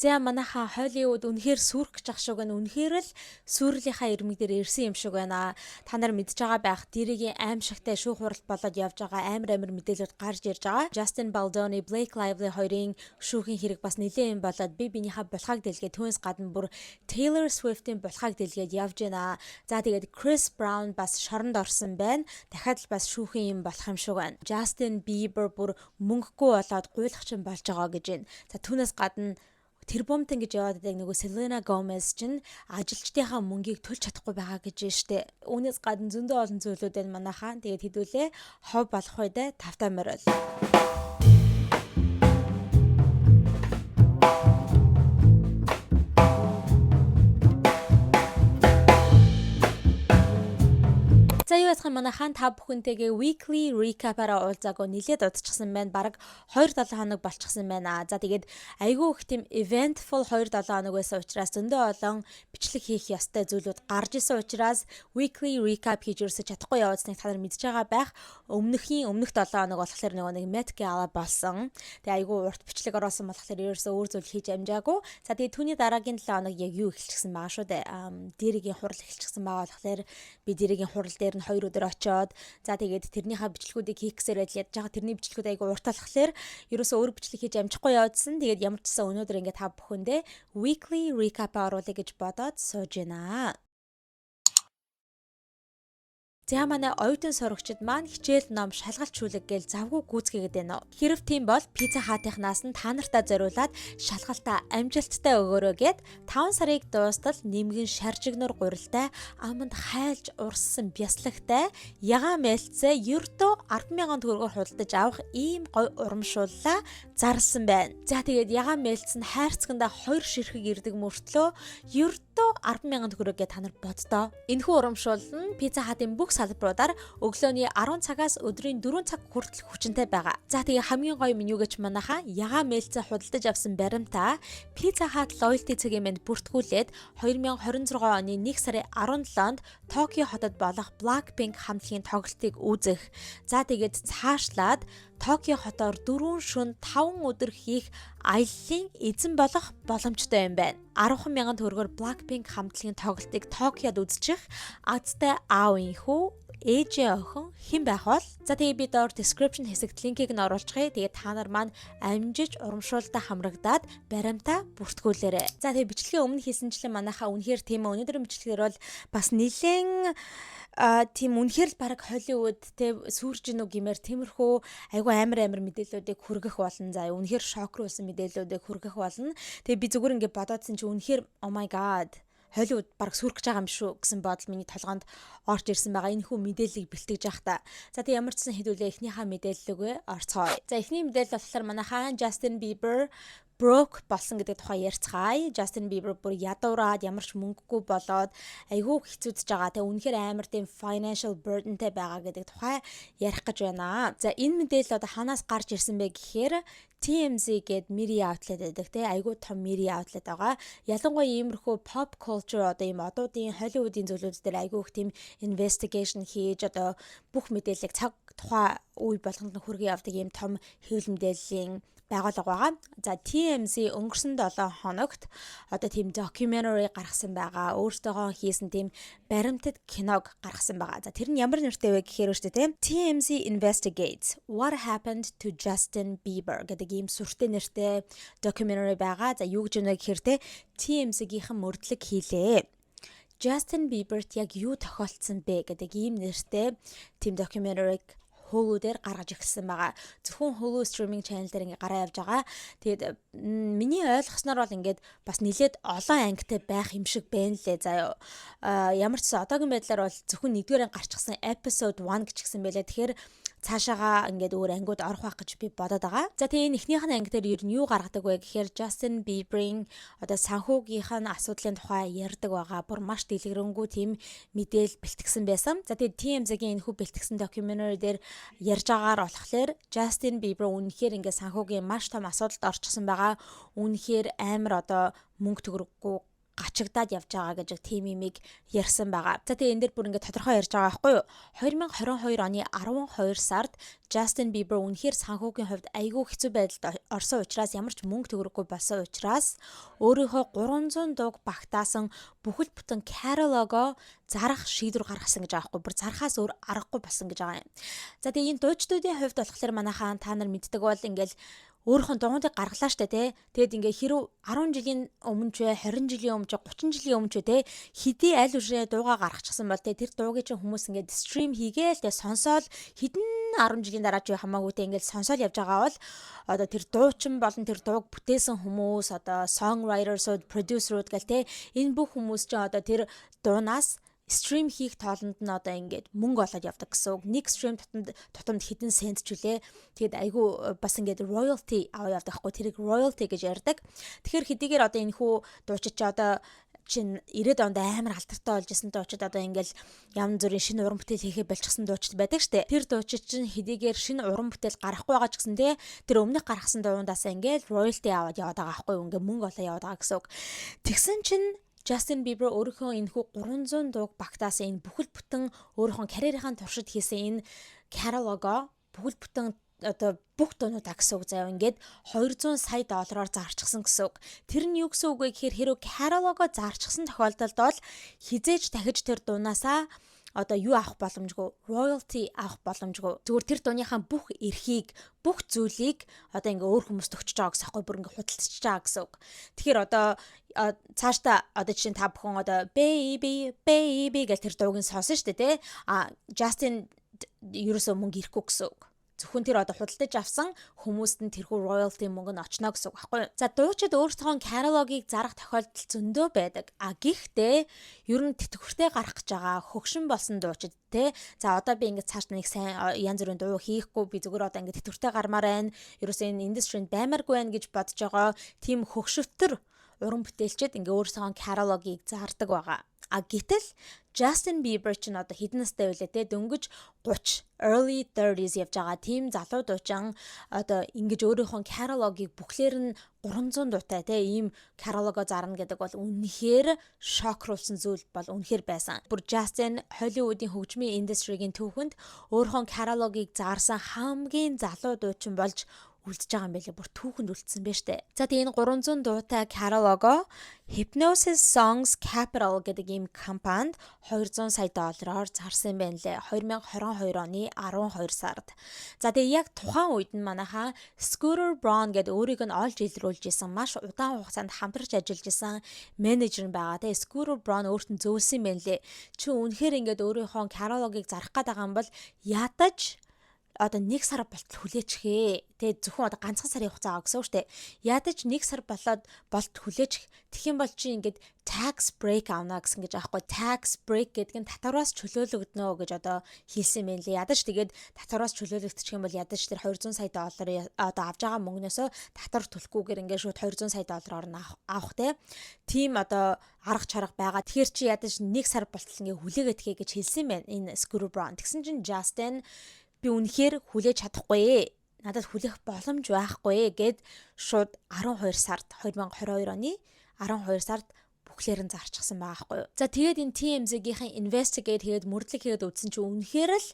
За манайха Холливуд үнэхээр сүрх гэж ах шиг байна. Үнэхээр л сүрлийнхаа ирмэг дээр ирсэн юм шиг байна. Та нар мэдж байгаа байх. Дэрийн аимшигтай шүүх хуралд болоод явж байгаа амар мэдээлэлүүд гарч ирж байгаа. Justin Baldoni, Blake Lively хоёрын шүүхийн хэрэг бас нэлээд юм болоод би биенийхээ булхаг дэлгээд түүнээс гадна бүр Taylor Swift-ийн булхаг дэлгээд явж байна. За тэгээд Chris Brown бас шоронд орсон байна. Дахиад л бас шүүхийн юм болох юм шиг байна. Justin Bieber бүр мөнгөгүй болоод гуйлахчин болж байгаа гэж байна. За түүнээс гадна тэр бомтон гэж яваад байдаг нөгөө Selena Gomez чинь ажилчдынхаа мөнгийг төлж чадахгүй байгаа гэж байна штэ. Үүнээс гадна зөндөө олон зүйлүүд байна манайхаа. Тэгээд хэдүүлээ хов болох үедээ тавтай морил. За юу ясах манайхан та бүхэнтэйгээ weekly recap-аараа уулзаагүй нилээд удчихсан байна. Бараг 2-7 хоног болчихсон байна. За тэгээд айгүй их тийм eventful 2-7 хоног байсан учраас зөндөө олон бичлэг хийх ёстой зүйлүүд гарч исэн учраас weekly recap хийж өрсөж чадахгүй явуулсныг та нар мэдж байгаа байх. Өмнөх 7 хоног болохоор нөгөө нэг Met Gala болсон. Тэгээ айгүй урт бичлэг ороосон болохоор ерөөсөө өөр зүйл хийж амжаагүй. За тэгээд түүний дараагийн 7 хоног яг юу эхэлчихсэн байгаа шүү дээ. Дэрийн хурал эхэлчихсэн байгаа болохоор би дэрийн хурал дээр 2 өдөр очоод за тэгээд тэрнийхээ бичлэгүүдийг хийх гэсээр ядж байгаа тэрний бичлэгүүд айгу урт болохоор ерөөсөө өөр бичлэг хийж амжихгүй явдсан. Тэгээд ямар ч гэсэн өнөөдөр ингээд та бүхэндээ weekly recap оруулъя гэж бодоод сууж байна. За манай оюутан сурагчид маань хичээл ном шалгалт шүлэг гээл завгүй гүйцгээгээд байна. Хэрв тийм бол Pizza Hut-ынхнаас нь та нартаа зориулаад шалгалтаа амжилттай өгөөрэй гэд 5 сарыг дуустал нэмгэн шаржигнуур гурилтай аманд хайлж урссан бяслагтай ягаан мэлцээ ердөө 10,000 төгрөгөөр худалдаж авах ийм гой урамшууллаа зарласан байна. За тэгээд ягаан мэлц нь хайрцагтаа 2 ширхэг ирдэг мөртлөө ердөө 10,000 төгрөг гэж та нар боддоо. Энэхүү урамшуул нь Pizza Hut-ын бүх салбаруудаар өглөөний 10 цагаас өдрийн 4 цаг хүртэл хүчинтэй байгаа. За тэгээ хамгийн гоё меню гэж манайхаа ягаан мэлцээ худалдаж авсан баримтаа Pizza Hut loyalty цагийн мэнд бүртгүүлээд 2026 оны 1 сарын 17-нд Токио хотод болох Blackpink хамтлагийн тоглолтыг үзэх. За тэгээд цаашлаад Токио хотоор 4 шөнө 5 өдөр хийх аяллаа эзэн болох боломжтой юм байна. 10,000 төгрөгөөр Blackpink хамтлагийн тоглолтыг Токиод үзчих азтай аавын хүү ээжээ охин хэн байх бол за тэгээ би доор description хэсэгт линкийг нь оруулчихъя. Тэгээ та нар маань амжиж урамшуултаа хамрагдаад баримтаа бүртгүүлээрэй. За тэгээ бичлэгийн өмнө хийсэнчлэн манайхаа үнэхээр тийм өнөөдрийн бичлэгээр бол бас нэлээд тийм үнэхээр л баг Холливуд те сүрж гинүү гэмээр тиймэрхүү айгүй амар мэдээллүүдийг хүргэх болно. За үнэхээр шок руу байсан мэдээллүүдийг хүргэх болно. Тэгээ би зүгээр ингээд бодоодсэн чи үнэхээр oh my god Холливуд баг сүрэх гэж байгаа юм шүү гэсэн бодол миний толгоонд орж ирсэн байгаа. Энэ хүн мэдээллийг бэлтгэж явах та. За тэг ямар ч сан хэдүүлээ эхнийхээ мэдээллүүгээ орцгоё. За эхний мэдээлэл болохоор манайхаа Justin Bieber broke болсон гэдэг тухай ярьцгаая. Justin Bieber бүр ядуураад ямар ч мөнгөгүй болоод айгүй хэцүүдж байгаа. Тэг үнэхээр амар тийм financial burdenтэй байгаа гэдэг тухай ярих гэж байна. За энэ мэдээлэл одоо ханаас гарч ирсэн бэ гэхээр TMZ гээд media outlet гэдэг те айгүй том media outlet байгаа. Ялангуяа иймэрхүү pop culture одоо ийм одуудын Hollywood-ийн зүйлүүд дээр айгүй их тийм investigation хийж одоо бүх мэдээллийг цаг тухай үе болгонд нь хүргэн явдаг ийм том хэвлэл мэдээллийн байгууллага байгаа. За TMZ өнгөрсөн 7 хоногт одоо тийм documentary гаргасан байгаа. Өөртөөгөө хийсэн тийм баримтат киног гаргасан байгаа. За тэр нь ямар нэртэй вэ гэхээр үүштэй тийм TMZ investigates what happened to Justin Bieber гэдэг ийм сүртэй нэртэй documentary байгаа. За юу гэж байна гэхээр TMZ-гийнхэн мөрдлөг хийлээ. Justin Bieberт яг юу тохиолдсон бэ гэдэг ийм нэртэй тийм documentary Hulu-дээр гаргаж ирсэн байгаа. Зөвхөн Hulu streaming channel дээр ингээ гараа явж байгаа. Тэгээд миний ойлгосноор бол ингээд бас нэлээд олон ангитай байх юм шиг байна лээ заяа. Ямар ч одоогийн байдлаар бол зөвхөн 1-р анги гарчихсан episode 1 гэж гисэн байлаа. Тэгэхээр цаашаага ингээд өөр ангиуд орох байх гэж би бодоод байгаа. За тэгээ эхнийх нь анги дээр ер нь юу гаргадаг вэ гэхээр Justin Bieber-ийн одоо санхүүгийнх нь асуудлын тухай ярьдаг байгаа. Бүр маш дэлгэрэнгүй тийм мэдээл бэлтгэсэн байсан. За тэгээ TMZ-гийн энэхүү бэлтгэсэн documentary дээр ярьж байгаагаар болохоор Justin Bieber үнэхээр ингээд санхүүгийн маш том асуудалд орчихсон байгаа. Үнэхээр амар одоо мөнгө төгрөггүй гачигдаад явж байгаа гэж тийм имийг ярьсан байгаа. За тэгээ энэ дээр бүр ингээд тодорхой ярьж байгаа байхгүй юу? 2022 оны 12 сард Justin Bieber үнэхээр санхүүгийн хувьд айгүй хэцүү байдалд орсон учраас ямар ч мөнгө төгрөггүй болсон учраас өөрийнхөө 300 дууг багтаасан бүхэл бүтэн catalog-оо зарах шийдвэр гаргасан гэж байгаа байхгүй. Бүр зарахаас өөр аргагүй болсон гэж байгаа юм. За тэгээ энэ дуучдуудын хувьд болохоор манайхаа та нар мэддэг бол ингээл өөрийнхөө дугуйныг гаргалаа штэ тий. Тэгэд ингээ хэрв 10 жилийн өмнө ч 20 жилийн өмнө ч 30 жилийн өмнө ч тий хэдий аль үшрээ дуугаа гаргачихсан бол тий тэр дуугийн чинь хүмүүс ингээ стрим хийгээл тий сонсоол хэдэн 10 жилийн дараа ч хамаагүй тий ингээ сонсоол явж байгаа бол одоо тэр дуучин болон тэр дууг бүтээсэн хүмүүс одоо songwriters-ууд, producer-ууд гэл тий энэ бүх хүмүүс чинь одоо тэр дуунаас стрим хийх тоолонд нь одоо ингээд мөнгө олоод явдаг гэсэн үг. Нэг стрим тутамд хэдэн сент ч үлээ. Тэгэд айгүй бас ингээд royalty аваа явдаг хгүй. Тэрийг royalty гэж ярьдаг. Тэгэхээр хэдийгээр одоо энэ хүү дуучид ч одоо чин 90-ад онд амар алдартай болж исэн дуучид одоо ингээл янз бүрийн шинэ уран бүтээл хийхээ болчихсон дуучид байдаг штэ. Тэр дуучид чинь хэдийгээр шинэ уран бүтээл гарахгүй байгаа ч гэсэн те тэр өмнөх гаргасан дуунаас ингээл royalty аваад яваад байгаа хгүй. Ингээ мөнгө олоо яваад байгаа гэсэн үг. Тэгсэн чинь Justin Bieber өөрийнхөө энэхүү 300 дууг багтаасан энэ бүхэл бүтэн өөрийнхөө карьерийнхаа туршид хийсэн энэ catalog-оо бүхэл бүтэн одоо бүх дуунуудаа гэсэн үг заяа ингээд 200 сая доллараар зарчихсан гэсэн үг. Тэр нь юу гэсэн үг вэ гэхээр хэрэв catalog-оо зарчихсан тохиолдолд бол хизээж дахиж тэр дуунаасаа одоо юу авах боломжгүй, royalty авах боломжгүй. Зүгээр тэр дууныхаа бүх эрхийг, бүх зүйлийг одоо ингээ өөр хүмүүст өгч байгаа гэсэн аахгүй бүр ингээ худалдаж байгаа гэсэн үг. Тэгэхээр одоо цаашдаа одоо жишээ нь та бүхэн одоо baby гэж тэр дуугийн сонсон шүү дээ, тэ? Justin ерөөсөө мөнгө ирэхгүй гэсэн үг. Зөвхөн тэр одоо худалдаж авсан хүмүүст нь тэрхүү royalty мөнгө нь очно гэсэн үг байхгүй юу? За дуучид өөрсдөө catalog-ыг зарах тохиолдол зөндөө байдаг. Гэхдээ ер нь тэтгэвртэй гарах гэж байгаа хөгшин болсон дуучид те. За одоо би ингээд цааш нэг сайн янз бүрийн дуу хийхгүй би зүгээр одоо ингээд тэтгэвртэй гармаар байна. Ерөөсөө энэ индустрид баймааргүй байна гэж бодож байгаа тийм хөгшөвтөр уран бүтээлчид ингээ өөрсдөө catalog-ыг зардаг байгаа. Гэтэл Justin Bieber ч одоо хэдэн настай байлээ те дөнгөж 30 early 30s явж байгаа тийм залуу дуучин одоо ингэж өөрийнхөө catalog-ыг бүхлээр нь 300 дуутай те ийм catalog-о зарна гэдэг бол үнэхээр шокруулсан зүйл бол үнэхээр байсан. Бүр Justin Hollywood-ийн хөгжмийн индустригийн түүхэнд өөрийнхөө catalog-ыг зарсан хамгийн залуу дуучин болж үлдэж байгаа юм байлээ. Бүр түүхэнд үлдсэн байна штэ. За тэгээ энэ 300 дуутай catalog-оо Hypnosis Songs Capital гэдэг ийм компанид 200 сая доллараар зарсан байна лээ. 2022 оны 12 сард. За тэгээ яг тухайн үед нь манайхаа Scooter Braun гэдэг өөрийг нь олж илрүүлж исэн маш удаан хугацаанд хамтарч ажиллаж исэн менежер нь байгаа. Тэгээ Scooter Braun өөрт нь зөвлөсөн байна лээ. Чи үнэхээр ингээд өөрийнхөө catalog-ыг зарах гэдэг юм бол ядаж одоо 1 сар болтол хүлээчихээ. Тэгээ зөвхөн одоо ганцхан сарын хугацаа аваа гэсэн үг шүү дээ. Ядаж 1 сар болоод болт хүлээчих. Тэгэх юм бол чи ингээд tax break авна гэсэн гэж аахгүй. Tax break гэдэг нь татвараас чөлөөлөгднө гэж одоо хэлсэн байна лээ. Ядаж тэгээд татвараас чөлөөлөгдчих юм бол ядаж тэр 200 сая долларын одоо авж байгаа мөнгнөөсөө татвар төлөхгүйгээр ингээд шууд 200 сая доллараар нь авах тийм одоо арга чарга байгаа. Тэгэхээр чи ядаж 1 сар болтол ингээд хүлээгээд тхээ гэж хэлсэн байна. Энэ Scooter Braun. Тэгсэн чинь Justin би үнэхээр хүлээж чадахгүй. Надад хүлээх боломж байхгүй гэд шууд 12 сард 2022 оны 12 сард бүхлээр нь зарчихсан байгаа байхгүй юу. За тэгээд энэ TMZ-ийн investigate хийгээд мөрдлөг хийгээд үзсэн чинь үнэхээр л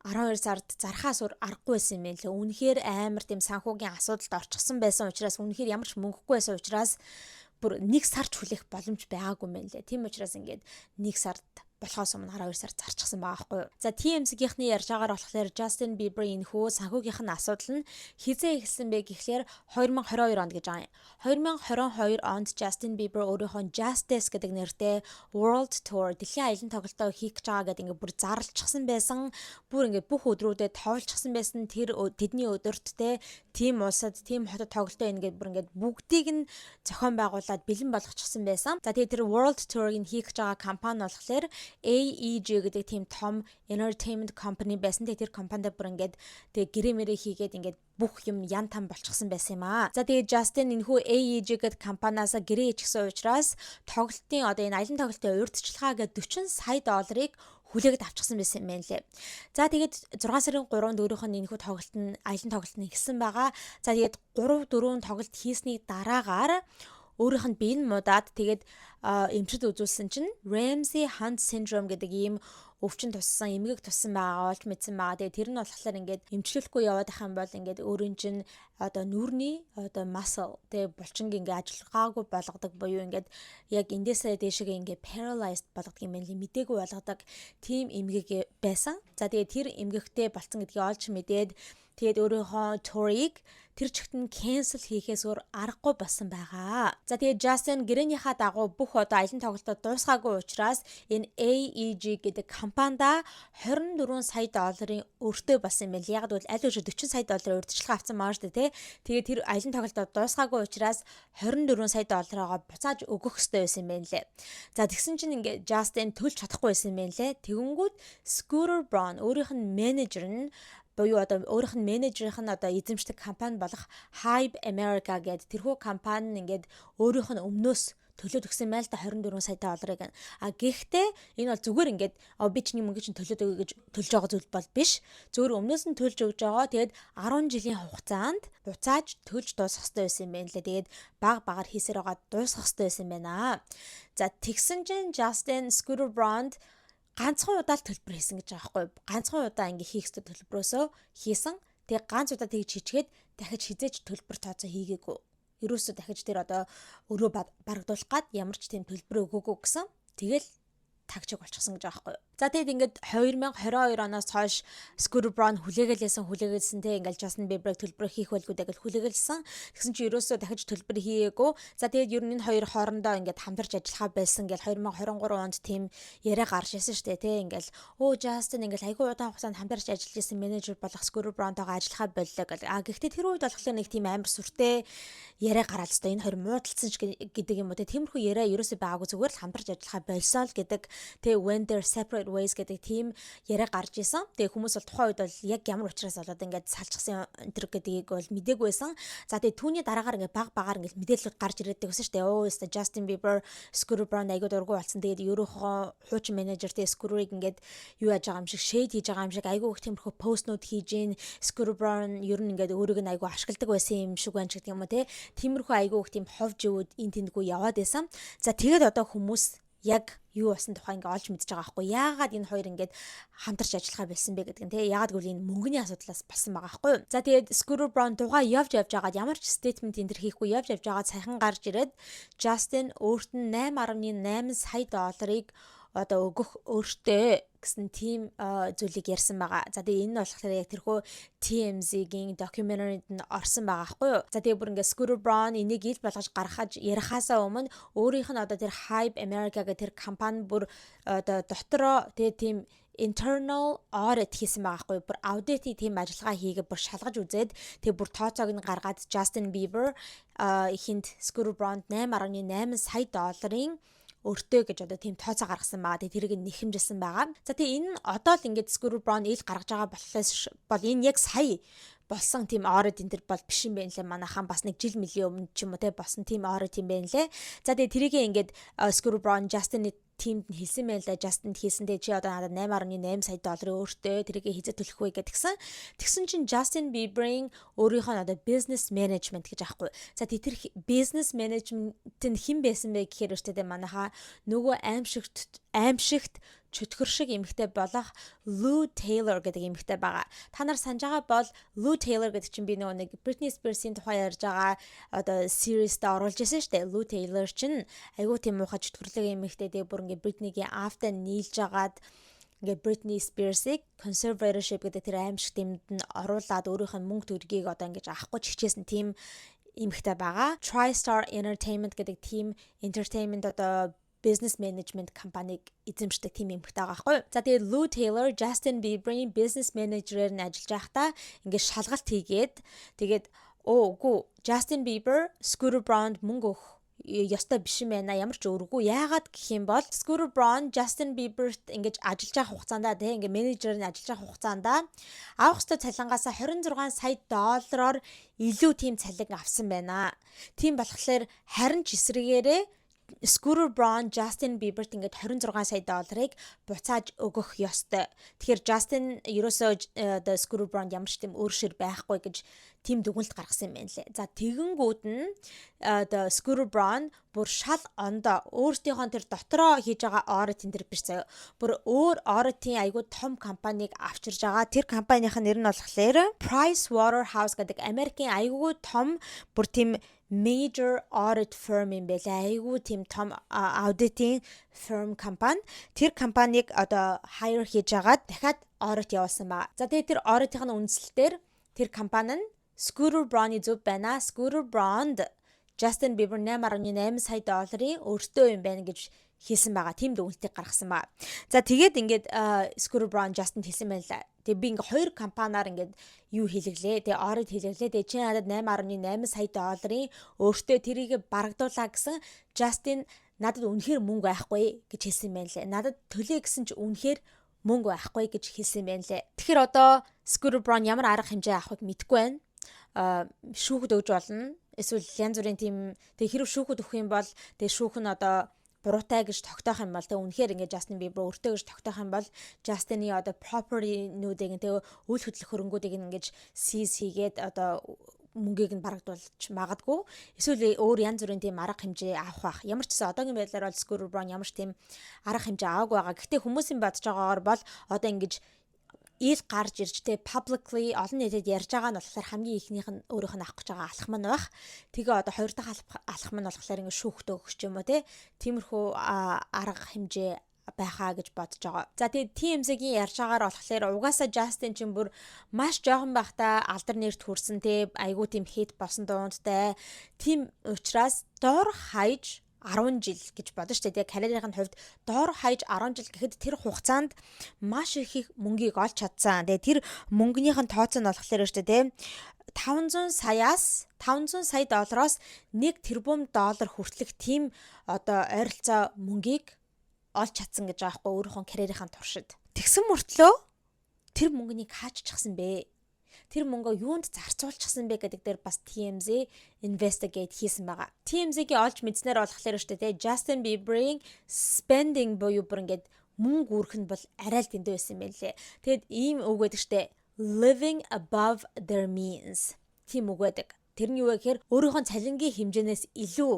12 сард зархаас өөр аргагүй байсан юм байна лээ. Үнэхээр амар тийм санхүүгийн асуудалд орчихсан байсан учраас үнэхээр ямар ч мөнгөгүй байсан учраас бүр 1 сард хүлээх боломж байгаагүй юм байна лээ. Тийм учраас ингээд 1 сард болохоос өмнө 12 сар зарчихсан байгаа байхгүй юу. За TMZ-ийнхний ярьж байгаагаар болохоор Justin Bieber-ийн хөө санхүүгийнх нь асуудал нь хизээ эхэлсэн бэ гэхлээр 2022 онд гэж байгаа юм. 2022 онд Justin Bieber өөрийнхөө Justice гэдэг нэртэй World Tour дэлхийн аялын тоглолтоо хийх гэж байгаа гэдэг ингээд бүр зарлчихсан байсан. Бүр ингээд бүх өдрүүдэд товлчихсан байсан. Тэр тэдний өдөрт те тийм улсад тийм хотод тоглолтоо ингээд бүр ингээд бүгдийг нь зохион байгуулад бэлэн болгочихсон байсан. За тэгээд тэр World Tour-ыг хийх гэж байгаа компани болохоор AEG гэдэг тийм том entertainment company байсан. Тэр компанид бүр ингээд тэг гэрэмэрээ хийгээд ингээд бүх юм ян там болчихсон байсан юм аа. За тэгээд Justin энэхүү AEG гэдэг компаниас гэрээ ичсэн учраас тоглолтын одоо энэ аялын тоглолтын урьдчилгаа гэдэг 40 сая долларыг хүлээгээд авчихсан байсан юм байна лээ. За тэгээд 6 сарын 3-нд өөрийнх нь энэхүү тоглолт нь аялын тоглолт нь эхэлсэн байгаа. За тэгээд 3-4 тоглолт хийсний дараагаар өөрийнх нь биеийг муудаад тэгээд эмчид үзүүлсэн чинь Ramsay-Hunt syndrome гэдэг ийм өвчин туссан, эмгэг туссан байгаа олж мэдсэн байгаа. Тэгээ тэр нь болохоор ингээд эмчлүүлэхгүй яваад байх юм бол ингээд өөрийн чинь одоо нүрний одоо muscle тэгээ булчингийн ингээд ажиллагаагүй болгодог буюу ингээд яг эндээсээ дээшээ ингээд paralyzed болгодог юм байна ли мдээгүй болгодог тийм эмгэг байсан. За тэгээ тэр эмгэгтэй болцсон гэдгийг олж мэдээд тэгээд өөрийнхөө турыг тэр чигт нь cancel хийхээс өөр аргагүй болсон байгаа. За тэгээд Justin гэрээнийхаа дагуу бүх одоо аялын тоглолтод дуусгаагүй учраас энэ AEG гэдэг компанида 24 сая долларын өртөө болсон юм байна. Яг бол аль өөр 40 сая долларын урьдчилан авсан маа шүү дээ, тий. Тэгээд тэр аялын тоглолтод дуусгаагүй учраас 24 сая доллараа буцааж өгөх ёстой байсан юм байна лээ. За тэгсэн чинь ингээд Justin төлж чадахгүй байсан юм байна лээ. Тэгэнгүүт Scooter Braun өөрийнх нь менежер нь буюу одоо өөрийнх нь менежерийнх нь одоо эзэмшдэг компани болох Hybe America гэдэг тэрхүү компани нь ингээд өөрийнх нь өмнөөс төлөөд өгсөн байл та 24 сая долларыг. Гэхдээ энэ бол зүгээр ингээд би чиний мөнгө чинь төлөөд өгье гэж төлж байгаа зүйл бол биш. Зүгээр өмнөөс нь төлж өгж байгаа. Тэгээд 10 жилийн хугацаанд буцааж төлж дуусгах хэрэгтэй байсан юм байна лээ. Тэгээд баг багаар хийсээр байгаа дуусгах хэрэгтэй байсан юм байна. За тэгсэн чинь Justin Scooter Braun ганцхан удаа л төлбөр хийсэн гэж байгаа байхгүй. Ганцхан удаа ингээ хийх ёстой төлбөрөөсөө хийсэн. Тэгээ ганц удаа тэгж хийчихэд дахиж хизээч төлбөр тооцоо хийгээгүй. Ерөөсөө дахиж тэр одоо өрөө барагдуулах гад ямар ч тийм төлбөр өгөөгүй гэсэн. Тэгэл тагчиг болчихсон гэж байгаа байхгүй. За тэгээд ингээд 2022 оноос хойш Scooter Braun хүлээгэлсэн те ингээд Justin Bieber-ыг төлбөр хийх байлгүй гэж хүлээгэлсэн. Тэгсэн чинь ерөөсөө дахиж төлбөр хийгээгүй. За тэгээд ер нь энэ хоёр хоорондоо ингээд хамтарч ажиллахаа байсан гэж 2023 онд тийм яриа гарч ирсэн шүү дээ те ингээд Justin ингээд айгүй удаан хугацаанд хамтарч ажиллаж исэн менежер болох Scooter Braun-тойгоо ажиллахаа боллоо гэл. Гэхдээ тэр үед болохоор нэг тийм амар сүртэй яриа гараад л та энэ хоёр муудалцсан ч гэдэг юм уу те. Тиймэрхүү яриа ерөөсөө байгаагүй зүгээр л хамтарч ажиллахаа болсоо л гэдэг те when they're separate ways гэдэг тийм яриа гарч исэн. Тэгээ хүмүүс бол тухайн үед бол яг ямар учраас болоод ингээд салчихсан энэ гэдгийг бол мдээгүй байсан. За тэгээ түүний дараагаар ингээд баг багаар ингээд мэдээлэл гарч ирээд байсан шүү дээ. Justin Bieber, Scooter Braun айгуу дургу болсон. Тэгээд ерөөхөө хуучин менежертэй Scooter-ыг ингээд юу яаж байгаа юм шиг shade хийж байгаа юм шиг айгуу их тиймэрхүү постнууд хийж ийн. Scooter Braun ер нь ингээд өөрийг нь айгуу ашигладаг байсан юм шиг байна ч гэдэг юм уу те. Тиймэрхүү айгуу их тийм ховж өвөд эн тэндгүй яваад байсан. За тэгээд одоо хүмүүс яг юу басан тухай ингээ олж мэдж байгаа байхгүй. Яагаад энэ хоёр ингээд хамтарч ажиллахаа болсон бэ гэдэг нь тий. Яагаад гэвэл энэ мөнгөний асуудлаас болсон байгаа байхгүй. За тэгээд Scooter Braun дугаа явж байгаад ямар ч statement энэ төр хийхгүй явж байгаад сайхан гарч ирээд Justin өөрт нь 8.8 сая долларыг одоо өгөх өөртөө гэсэн тийм зүйлийг ярьсан байгаа. За тэгээ энэ нь болохоор яг тэрхүү TMZ-гийн докюментаринд нь орсон байгаа байхгүй юу. За тэгээ бүр ингээ Scooter Braun энийг ил болгож гаргахаж ярихаасаа өмнө өөрийнх нь одоо тэр Hybe America гэх тэр компани бүр одоо дотроо тэгээ тийм internal audit хийсэн байгаа хгүй. Бүр аудитын тийм ажиллагаа хийгээ бүр шалгаж үзээд тэгээ бүр тооцоог нь гаргаад Justin Bieber ихэнд Scooter Braun 8.8 сая долларын өртөө гэж одоо тийм тооцоо гаргасан байгаа. Тэгээ тэрийг нэхэмжилсэн байгаа. За тэгээ энэ одоо л ингээд Scooter Braun ил гаргаж байгаа болохоос бол энэ яг сая болсон тийм audit энэ төр бол биш юм байна лээ. Манайхан бас нэг жил мөлийн өмнө ч юм уу те болсон тийм audit юм байна лээ. За тэгээ тэрийг ингээд Scooter Braun Justin тимд нь хэлсэн байл да. Justin хэлсэндээ чи одоо надад 8.8 сая долларын өөртөө тэрийг хизээ төлөх вэ гэдгсэн. Тэгсэн чинь Justin Bieber-ийн өөрийнх нь одоо business management гэж аахгүй. За тэр business management нь хэн байсан бэ гэхээр өштэй манайха нөгөө аимшигт чөтгөр шиг эмэгтэй болох Lou Taylor гэдэг эмэгтэй байгаа. Та нар санаж байгаа бол Lou Taylor гэдэг чинь би нөгөө нэг Britney Spears-ийн тухай ярьж байгаа одоо series-д оруулж ирсэн шүү дээ. Lou Taylor чинь айгуу тийм муухай чөтгөрлөг эмэгтэй дээ бүр ингээ Britney-гийн after нийлж агаад ингээ Britney Spears-ыг conservatorship гэдэг тэр аимшигт юмд нь оруулаад өөрийнх нь мөнгө төгрөгийг одоо ингэж авахгүй чичээсэн тийм эмэгтэй байгаа. TriStar Entertainment гэдэг team entertainment одоо business management компаниг эзэмшдэг team эмэгтэй байгаа байхгүй. За тэгээд Lou Taylor Justin Bieber-ийн business manager-ээр нь ажиллаж байхдаа ингээд шалгалт хийгээд тэгээд үгүй Justin Bieber Scooter Braun мөнгө өгөх ёстой биш юм байна. Ямар ч өргөгүй. Яагаад гэх юм бол Scooter Braun Justin Bieber-т ингэж ажиллаж байгаа хугацаанд тийм ингээ менежер нь ажиллаж байгаа хугацаанд авах ёстой цалингаас 26 сая доллараар илүү тийм цалин авсан байна. Тийм болохоор харин ч эсрэгээрээ Scooter Braun, Justin Bieberт ингээд 26 сая долларыг буцааж өгөх ёстой. Тэгэхээр Justin ерөөсөө the Scooter Braun ямар ч тийм өөр шир байхгүй гэж тийм дүгнэлт гаргасан юм байна лээ. За тэгэнгүүт нь the Scooter Braun бүр шал ондоо өөртөөхөө тэр дотроо хийж байгаа audit энэ төр биш заяа. Бүр өөр audit-ийн айгүй том компанийг авчирж байгаа. Тэр компанийн нэр нь болохоор Pricewaterhouse гэдэг Америкийн айгүй том бүр тийм major audit firm юм байлаа. Айгүй тийм том аудитын firm компани. Тэр компанийг одоо hire хийж агаад дахиад audit явуулсан ба. За тэгээд тэр audit-ийн үндслэлээр тэр компани нь Scooter Braun-ы зөв байна. Scooter Braun-д Justin Bieber 8.8 сая долларын өөртөө юм байна гэж хэлсэн байгаа. Тим дүгнэлтийг гаргасан байгаа. За тэгээд ингээд Scooter Braun Justin хэлсэн байна лээ. Тэгээ би ингээ хоёр компаниар ингээд юу хийлгэлээ. Тэгээ audit хийлгэлээ. Тэгээ чи надад 8.8 сая долларын өөртөө тэрийг барагдуулаа гэсэн Justin надад үнэхээр мөнгө байхгүй гэж хэлсэн байна лээ. Надад төлөө гэсэн чи үнэхээр мөнгө байхгүй гэж хэлсэн байна лээ. Тэгэхээр одоо Scooter Braun ямар арга хэмжээ авахыг мэдэхгүй байна. Шүүхэд өгж болно. Эсвэл янз бүрийн тийм тэг хэрэг шүүхэд өгөх юм бол тэг шүүх нь одоо буруутай гэж тогтоох юм бол тэг үнэхээр ингээд Justin Bieber өөртөө гэж тогтоох юм бол Justin-ы одоо property-нүүдийг тэг үйл хөдлөх хөрөнгүүдийг ингээд seize хийгээд одоо мөнгийг нь барагдуулж магадгүй. Эсвэл өөр янз бүрийн тийм арга хэмжээ авах бах. Ямар ч гэсэн одоогийн байдлаар бол Scooter Braun ямар ч тийм арга хэмжээ аваагүй байгаа. Гэхдээ хүмүүсийн бодож байгаагаар бол одоо ингэж ил гарч ирж тэ publicly олон нийтэд ярьж байгаа нь болохоор хамгийн ихнийх нь өөрийнх нь авах гэж байгаа алхам нь байх. Тэгээ одоо хоёр дахь алхам нь болохоор ингэ шүүхт өгөх ч юм уу те. Тиймэрхүү арга хэмжээ байхаа гэж бодож байгаа. За тэгээ TMZ-ийн ярьж байгаагаар болохоор угаасаа Justin чинь бүр маш жоохон байхдаа алдар нэрт хүрсэн те айгуу тийм хит босон дуунтай. Тийм учраас доор хаяж 10 жил гэж бодно шүү дээ. Карьерийн хувьд доор хаяж 10 жил гэхэд тэр хугацаанд маш их мөнгийг олж чадсан. Тэгээ тэр мөнгөнийх нь тооцоо нь болохоор шүү дээ. 500 сая доллароос 1 тэрбум доллар хүртэлх тийм одоо ойролцоо мөнгийг олж чадсан гэж байгаа хгүй өөрийнхөө карьерийн туршид. Тэгсэн мөртлөө тэр мөнгөнийг хааччихсан бэ? Тэр мөнгөө юунд зарцуулчихсан бэ гэдэг дээр бас TMZ investigate хийсэн байгаа. TMZ-гийн олж мэдснээр болохоор шүү дээ Justin Bieber-ийн spending буюу бүр ингээд мөнгө үүрх нь бол арай л дэндүү байсан юм лээ. Тэгэд ийм үг байдаг шүү дээ living above their means. Тийм үг байдаг. Тэр нь юу вэ гэхээр өөрийнхөө цалингийн хэмжээнээс илүү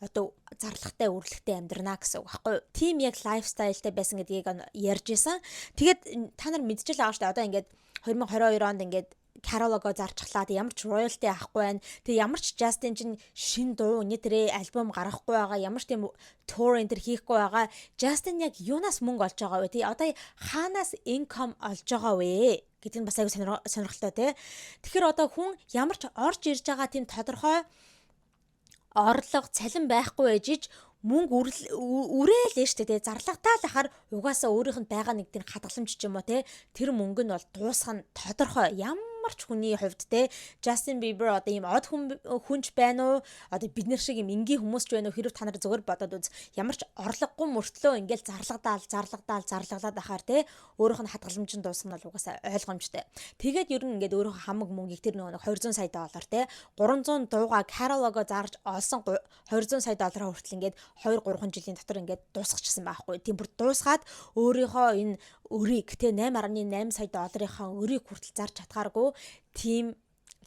одоо зарлагтай үргэлжлэлтэй амьдрнаа гэсэн үг байхгүй юу? Тим яг лайфстайлтай байсан гэдгийг ярьж исэн. Тэгээд та нар мэдчихэл байгаа шүү дээ. Одоо ингээд 2022 онд ингээд catalog-о зарчихлаа. Ямар ч royalty авахгүй байна. Тэгээ ямар ч Justin чинь шин дуу нэтэрээ альбом гаргахгүй байгаа. Ямар ч тийм tour энэ хийхгүй байгаа. Justin яг юунаас мөнгө олж байгаа вэ? Тэгээ одоо хаанаас income олж байгаа вэ? Гэдэг нь бас аягүй сонирхолтой тий. Тэгэхээр одоо хүн ямар ч орж ирж байгаа тийм тодорхой орлого цалин байхгүй байж мөнгө үрээлээ штэ тий зарлагтаа л ахаар угаасаа өөрийнх нь байгаа нэг тийм хадгаламж ч юм уу тий тэр мөнгө нь бол дуусах нь тодорхой ямар ч хүний хувьд те Justin Bieber одоо ийм од хүнч байна уу одоо бид нар шиг ийм энгийн хүмүүс ч байна уу хэрэг та нар зөвөр бодоод үз ямар ч орлогогүй мөртлөө ингээл зарлаглаад ахаар те өөрийнх нь хадгаламжинд дуусах нь бол угаасаа ойлгомжтой. Тэгээд ер нь ингээд өөрийнхөө хамаг мөнгийг тэр нөгөө 200 сая доллар те 300 дууга catalog-о зарж олсон 200 сая доллараа хүртэл ингээд 2-3 жилийн дотор ингээд дуусгачихсан байхгүй. Тийм бүр дуусгаад өөрийнхөө энэ өрийг те 8.8 сая долларынхаа өрийг хүртэл зарж чадхааргүй тийм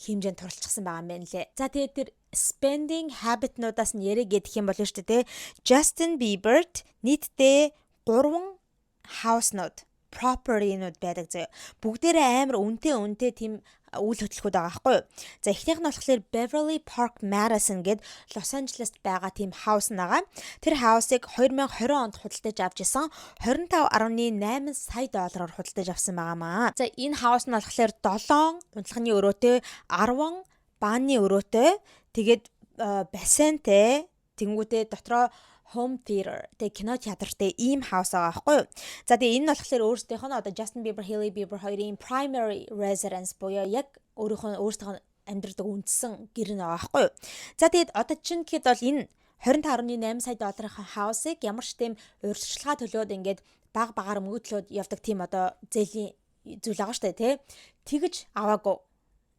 хэмжээнд туралцсан байгаа юм байна лээ. За тэгээд тэр spending habit-нуудаас нь ярэ гэх юм болно шүү дээ. Justin Bieber-т нийтдээ 3 house-нууд, property-нууд байдаг заяа. Бүгдээрээ амар үнэтэй тийм үйл хөдлөхүүд байгаа байхгүй юу. За эхнийх нь болохоор Beverly Park Madison гээд Лос Анжелест байгаа тийм хаус нагаа. Тэр хаусыг 2020 онд худалдаж авч исэн 25.8 сая доллараар худалдаж авсан байгаамаа. За энэ хаус нь болохоор 7 унтлагын өрөөтэй, 10 бааны өрөөтэй, тэгээд бассейнтэй, тэнгуүтэй дотроо home theater тэг кино театртай ийм хаус байгаа байхгүй юу. За тэгээ энэ нь болохоор өөрсдийнх нь одоо Justin Bieber, Hailey Bieber хоёрын primary residence буюу яг өөрийнхөө амьдрдаг үндсэн гэр нь байгаа байхгүй юу. За тэгээд одоо чинь гэхэд бол энэ 25.8 сая долларын хаусыг ямар ч тийм урьдчилгаа төлөөд ингээд багаар мөнгө төлөөд явдаг тийм одоо зээлийн зүйл байгаа штэ тий. Тэгж аваагүй.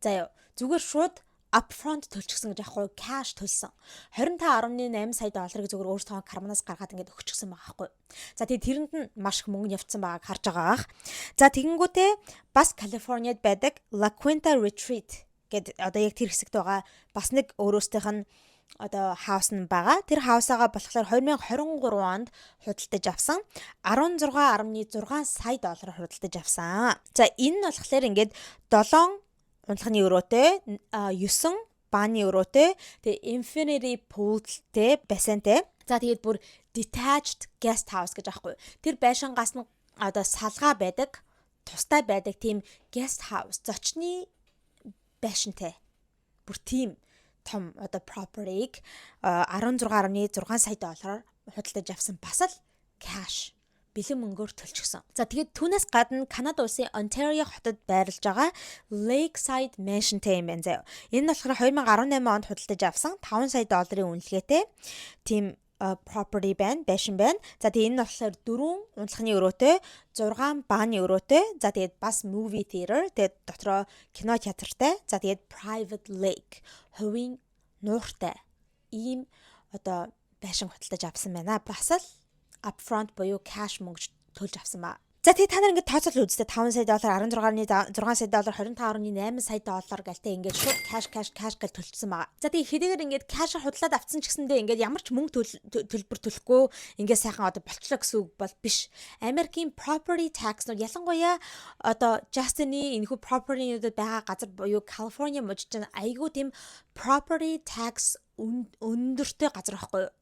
За юу зүгээр шууд upfront төлчихсөн гэж аахгүй cash төлсөн. 25.8 сая долларыг зөвхөн өөрсдөө карманаас гаргаад ингээд өгчихсөн байгаа аахгүй. За тэгээ тэрэнд нь маш их мөнгө явцсан байгааг харж байгаах. За тэгэнгүүтээ бас Калифорниад байдаг La Quinta Retreat гэд одоо яг тэр хэсэгт байгаа бас нэг өөрөөсийнх нь одоо хаус нь байгаа. Тэр хаусаага болохоор 2023 онд худалдаж авсан 16.6 сая доллараар худалдаж авсан. За энэ нь болохоор ингээд 7 унтлагын өрөөтэй 9 бааны өрөөтэй тэгээ infinity poolтэй бассейнтэй. За тэгээд бүр detached guest house гэж аахгүй. Тэр байшингаас нь одоо салгаа байдаг, тустай байдаг тийм guest house зочны байшинтай. Бүр тийм том одоо property-г 16.6 сая доллараар худалдаж авсан бас л cash бэлэн мөнгөөр төлчихсөн. За тэгээд түүнээс гадна Канада улсын Ontario хотод байрлаж байгаа Lakeside Mansion-тэй юм байна заяа. Энэ нь болохоор 2018 онд худалдаж авсан 5 сая долларын үнэлгээтэй тийм property байна, байшин байна. За тэгээд энэ нь болохоор 4 унтлагын өрөөтэй, 6 бааны өрөөтэй. За тэгээд бас movie theater, тэгээд дотроо кино театртай. За тэгээд private lake, хувийн нууртай ийм одоо байшин худалдаж авсан байна. Бас л upfront буюу cash мөнгө төлж авсан ба. За тэгээ та нар ингээд тооцоол үзтээ 5 сая доллар, 16.6 сая доллар, 25.8 сая доллар гэлтэй ингээд шууд cash гэл төлчихсөн байгаа. За тэгээ хэдийгээр ингээд cash худалдаад авцсан ч гэсэндээ ингээд ямар ч мөнгө төлбөр төлөхгүй ингээд сайхан одоо болчлоо гэсэн үг бол биш. Америкийн property tax-нууд ялангуяа одоо Justin-ийн энэхүү property-нуудад байгаа газар буюу California мужид айгүй тийм property tax өндөртэй газар байхгүй юу?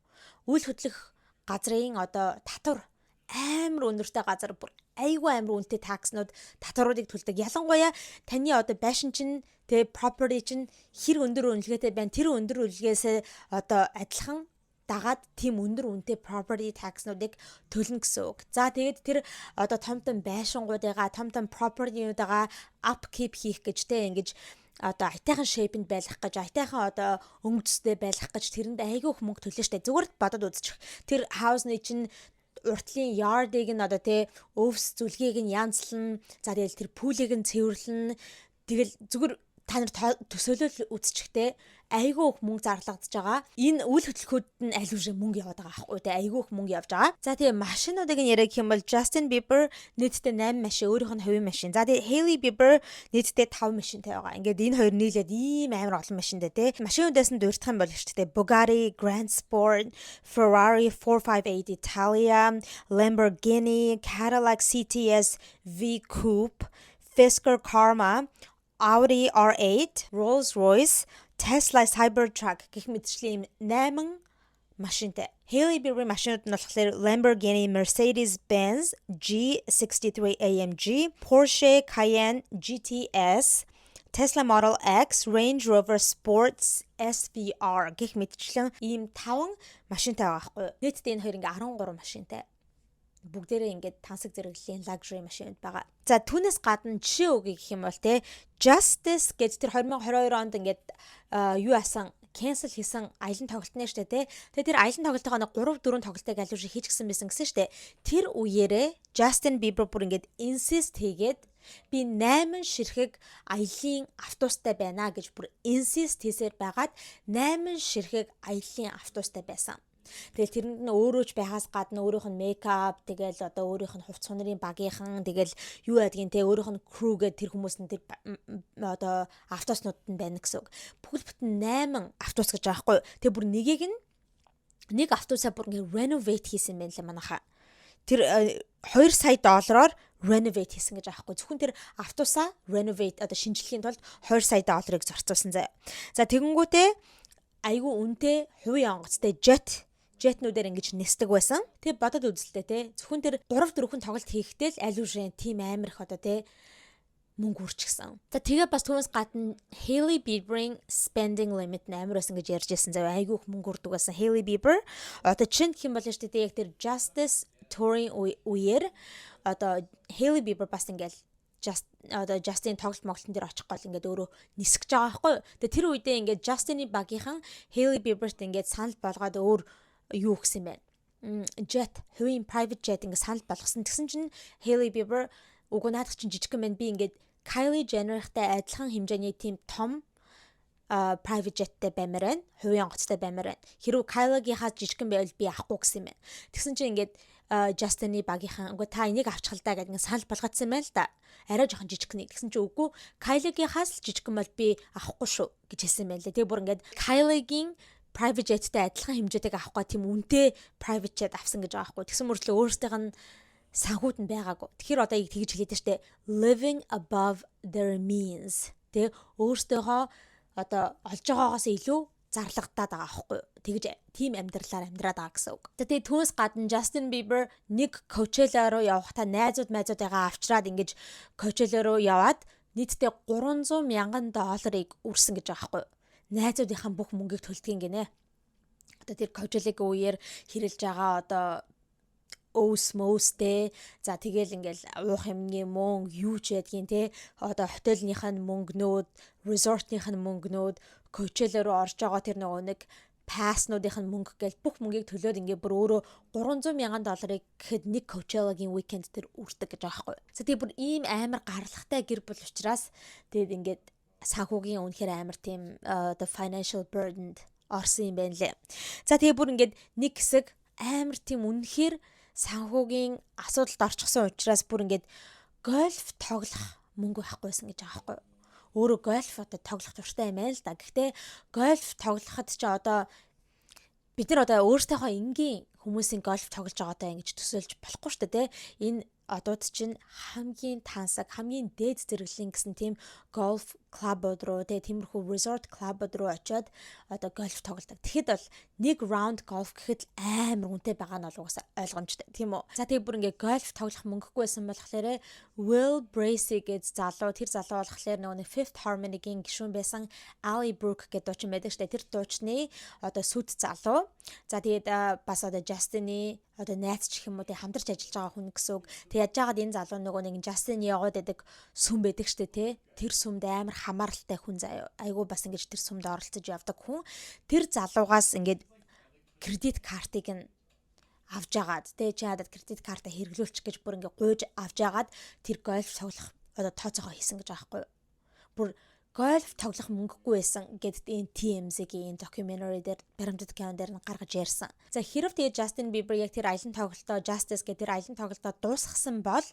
Үйл хөдлөх газрын одоо татвар амар өндөртэй газар бүр айгүй амар үнэтэй такснууд татваруудыг төлдөг. Ялангуяа таны одоо байшин чинь тэгээ property чинь хэр өндөр үнэлгээтэй байна. Тэр өндөр үнэлгээсээ одоо адилхан дагаад тийм өндөр үнэтэй property tax-нуудыг төлнө гэсэн үг. За тэгээд тэр одоо том байшингуудыгаа том property-нуудаа upkeep хийх гэж тэ ингэж одоо айтайхан shape-нд байлгах гэж, айтайхан одоо өнгөцтэй байлгах гэж тэрэнд айгүй их мөнгө төлнө штэ. Зүгээр бодоод үзчих. Тэр house-ны чинь уртлын yard-ыг нь одоо тэ өвс зүлгийг нь янзлна. За тэгэл тэр пүүлийг нь цэвэрлэн. Тэгэл зүгээр та нар төсөөлөл үзчихтэй айгүй их мөнгө зарлагдаж байгаа. Энэ үйл хөдлөхүүд нь аль үшээ мөнгө яваад байгаа аахгүй те айгүй их мөнгө явж байгаа. За тэгээ машинуудыг нь яриаг юм бол Justin Bieber нийтдээ 8 машин, өөрийнх нь хувийн машин. За тэгээ Hailey Bieber нийтдээ 5 машинтай байгаа. Ингээд энэ хоёр нийлээд ийм амар олон машинтай те. Машинуудаас нь дурдах юм бол шүү дээ. Bugatti Grand Sport, Ferrari 458 Italia, Lamborghini, Cadillac CTS V Coupe, Fisker Karma, Audi R8, Rolls-Royce, Tesla Cybertruck гэх мэтчлийн 8 машинтай. Hailey Bieber машинууд нь болохоор Lamborghini Mercedes-Benz G63 AMG, Porsche Cayenne GTS, Tesla Model X, Range Rover Sports SVR гэх мэтчлэн ийм 5 машинтай байгаа байхгүй юу. Нийтдээ энэ хоёр ингээ 13 машинтай. Бүгдээрээ ингээд тансаг зэрэглэлийн luxury машинууд байгаа. За түүнээс гадна жишээ өгье гэх юм бол те Justice гэж тэр 2022 онд ингээд юу асан cancel хийсэн аялын тоглолт нэ штэ те. Тэгээ тэр аялын тоглолтоо нэг 3-4 тоглолтыг аль биш хийчихсэн байсан гэсэн штэ. Тэр үеэрээ Justin Bieber бүр ингээд insist хийгээд би 8 ширхэг аялын автобустай байна гэж бүр insist хийсээр байгаад 8 ширхэг аялын автобустай байсан. Тэгэл тэрэнд нь өөрөө ч байхаас гадна өөрийнх нь мейкап, тэгэл одоо өөрийнх нь хувцс хонорын багийнхан, тэгэл юу ядгийн те өөрийнх нь crew гэдэг тэр хүмүүс нь тэр одоо автобуснууд нь байна гэсэн үг. Бүхэл бүтэн 8 автобус гэж байгаа байхгүй. Тэгээ бүр нэг автобусаа бүр ингээ renovate хийсэн байна л манайхаа. Тэр 2 сая доллараар renovate хийсэн гэж байгаа байхгүй. Зөвхөн тэр автобусаа renovate одоо шинжлэхийн тулд 2 сая долларыг зарцуулсан заяа. За тэгэнгүүтээ айгүй үнэтэй хувийн онгоцтой jetнүүдээр ингэж нисдэг байсан. Тэг бодоод үзэлтэй те. Зөвхөн тэр 3-4 тоглолт хийхдээ л аль үшээ тийм амар их одоо те мөнгө үрчгсэн. За тэгээ бас түүнээс гадна Hailey Bieber-ийн spending limit амар байсан гэж ярьж байсан. За айгүй их мөнгө үрдэг байсан Hailey Bieber. Одоо чинь гэх юм бол шүү дээ яг тэр Justice touring үеэр одоо Hailey Bieber бас ингээл одоо Justin тоглолт моглолтын дээр очих гол ингээд өөрөө нисгэж байгаа байхгүй юу. Тэгээ тэр үедээ ингээд Justin-ы багийнхан Hailey Bieber-т ингээд санал болгоод өөр юу гэсэн юм бэ? Jet, хувийн private jet ингээд санал болгосон. Тэгсэн чинь Hailey Bieber үгүй наадах чинь жижиг юм байна. Би ингээд Kylie Jenner-тай адилхан хэмжээний тийм том private jetтэй баймаар байна. Хувийн онгоцтой баймаар байна. Хэрвээ Kylie-гийнхаа жижигхэн байвал би авахгүй гэсэн юм байна. Тэгсэн чинь ингээд Justin-ы багийнхан үгүй та энийг авчихал та гэдэг ингээд санал болгоцсон юм байна л да. Арай жоохон жижигхэн. Тэгсэн чинь үгүй Kylie-гийнхаас л жижигхэн бол би авахгүй шүү гэж хэлсэн юм байна лээ. Тэгээ бүр ингээд Kylie-гийн private jetтэй адилхан хэмжээтэйг авахгүй тийм үнэтэй private jet авсан гэж байгаа байхгүй. Тэгсэн мөртлөө өөрсдийнх нь санхүүд нь байгаагүй. Тэгэхээр одоо тэгж хэлээд штэ living above their means. Тэ өөрсдийнхөө одоо олж байгаагаас илүү зарлагдаад байгаа байхгүй. Тэгж тийм амьдралаар амьдраад байгаа гэсэн үг. Тэгээ түүнээс гадна Justin Bieber нэг Coachella руу явахдаа найзуудыгаа авчраад ингэж Coachella руу яваад нийтдээ $300,000 үрсэн гэж байгаа байхгүй. Найзуудынхаа бүх мөнгийг төлдөг гинэ. Одоо тэр Coachella-гийн үеэр хэрэлж байгаа одоо өөс-мөөстэй за тэгэл ингээл уух юмны мөнгө юу ч ядгийн те одоо хотелных нь мөнгнүүд resort-ных нь мөнгнүүд Coachella руу орж байгаа тэр нөгөө нэг пасснуудынх нь мөнгө гэл бүх мөнгийг төлөөд ингээ бүр өөрөө $300,000 гэхэд нэг Coachella-гийн weekend тэр үрдэг гэж байгаа байхгүй. За тэгээ бүр ийм амар гаралхтай гэр бүл учраас тэгээд ингээд санхүүгийн үнэхээр амар тийм the financial burden орсон юм байна лээ. За тэгээ бүр ингээд нэг хэсэг амар тийм үнэхээр санхүүгийн асуудалд орчихсон учраас бүр ингээд гольф тоглох мөнгө байхгүйсэн гэж байгаа байхгүй. Өөрөө гольф одоо тоглох дуртай юм байна л да. Гэхдээ гольф тоглоход ч одоо бид нар одоо өөрсдийнхөө энгийн хүмүүсийн гольф тоглож байгаатай ингэж төсөөлж болохгүй шүү дээ. Энэ одууд чинь хамгийн тансаг, хамгийн дээд зэрэглэлийн гэсэн тийм golf club-ууд руу тиймэрхүү resort club-ууд руу очиод одоо golf тоглодог. Тэгэхэд бол нэг round golf гэхэд амар үнэтэй байгаа нь угаасаа ойлгомжтой тийм үү. За тэгээ бүр ингээ golf тоглох мөнгөгүйсэн болохоор Will Bracey гэж залуу тэр залуу болохоор нөгөө Fifth Harmony-гийн гишүүн байсан Ali Brooke гэдэг дуучин байдаг штэ. Тэр дуучны одоо сүд залуу. За тэгээд бас одоо Justin-ы одоо найз ч юм уу тэг хамтарч ажиллаж байгаа хүн гэсэн үг. Тэг яаж яагаад энэ залуу нөгөө нэг Justin яваад байдаг сүм байдаг штэ тий. Тэр сүмд амар хамааралтай хүн заяа. Айгу бас ингэж тэр сүмд оролцож явдаг хүн. Тэр залуугаас ингээд кредит картыг нь авж агаад тий чи хадад кредит карта хэрэглүүлчих гэж бүр ингээд гуйж авж агаад тэр гольф тоглох одоо тооцоогоо хийсэн гэж байгаа байхгүй. Бүр гольф тоглох мөнгөгүй байсан гэдэгт энэ TMZ-гийн documentary дээр баримтат кинон дээр нь гаргаж ярьсан. За хэрв тэгээ Justin Bieber яг тэр аялын тоглолтоо Justice гэдэг тэр аялын тоглолтоо дуусгасан бол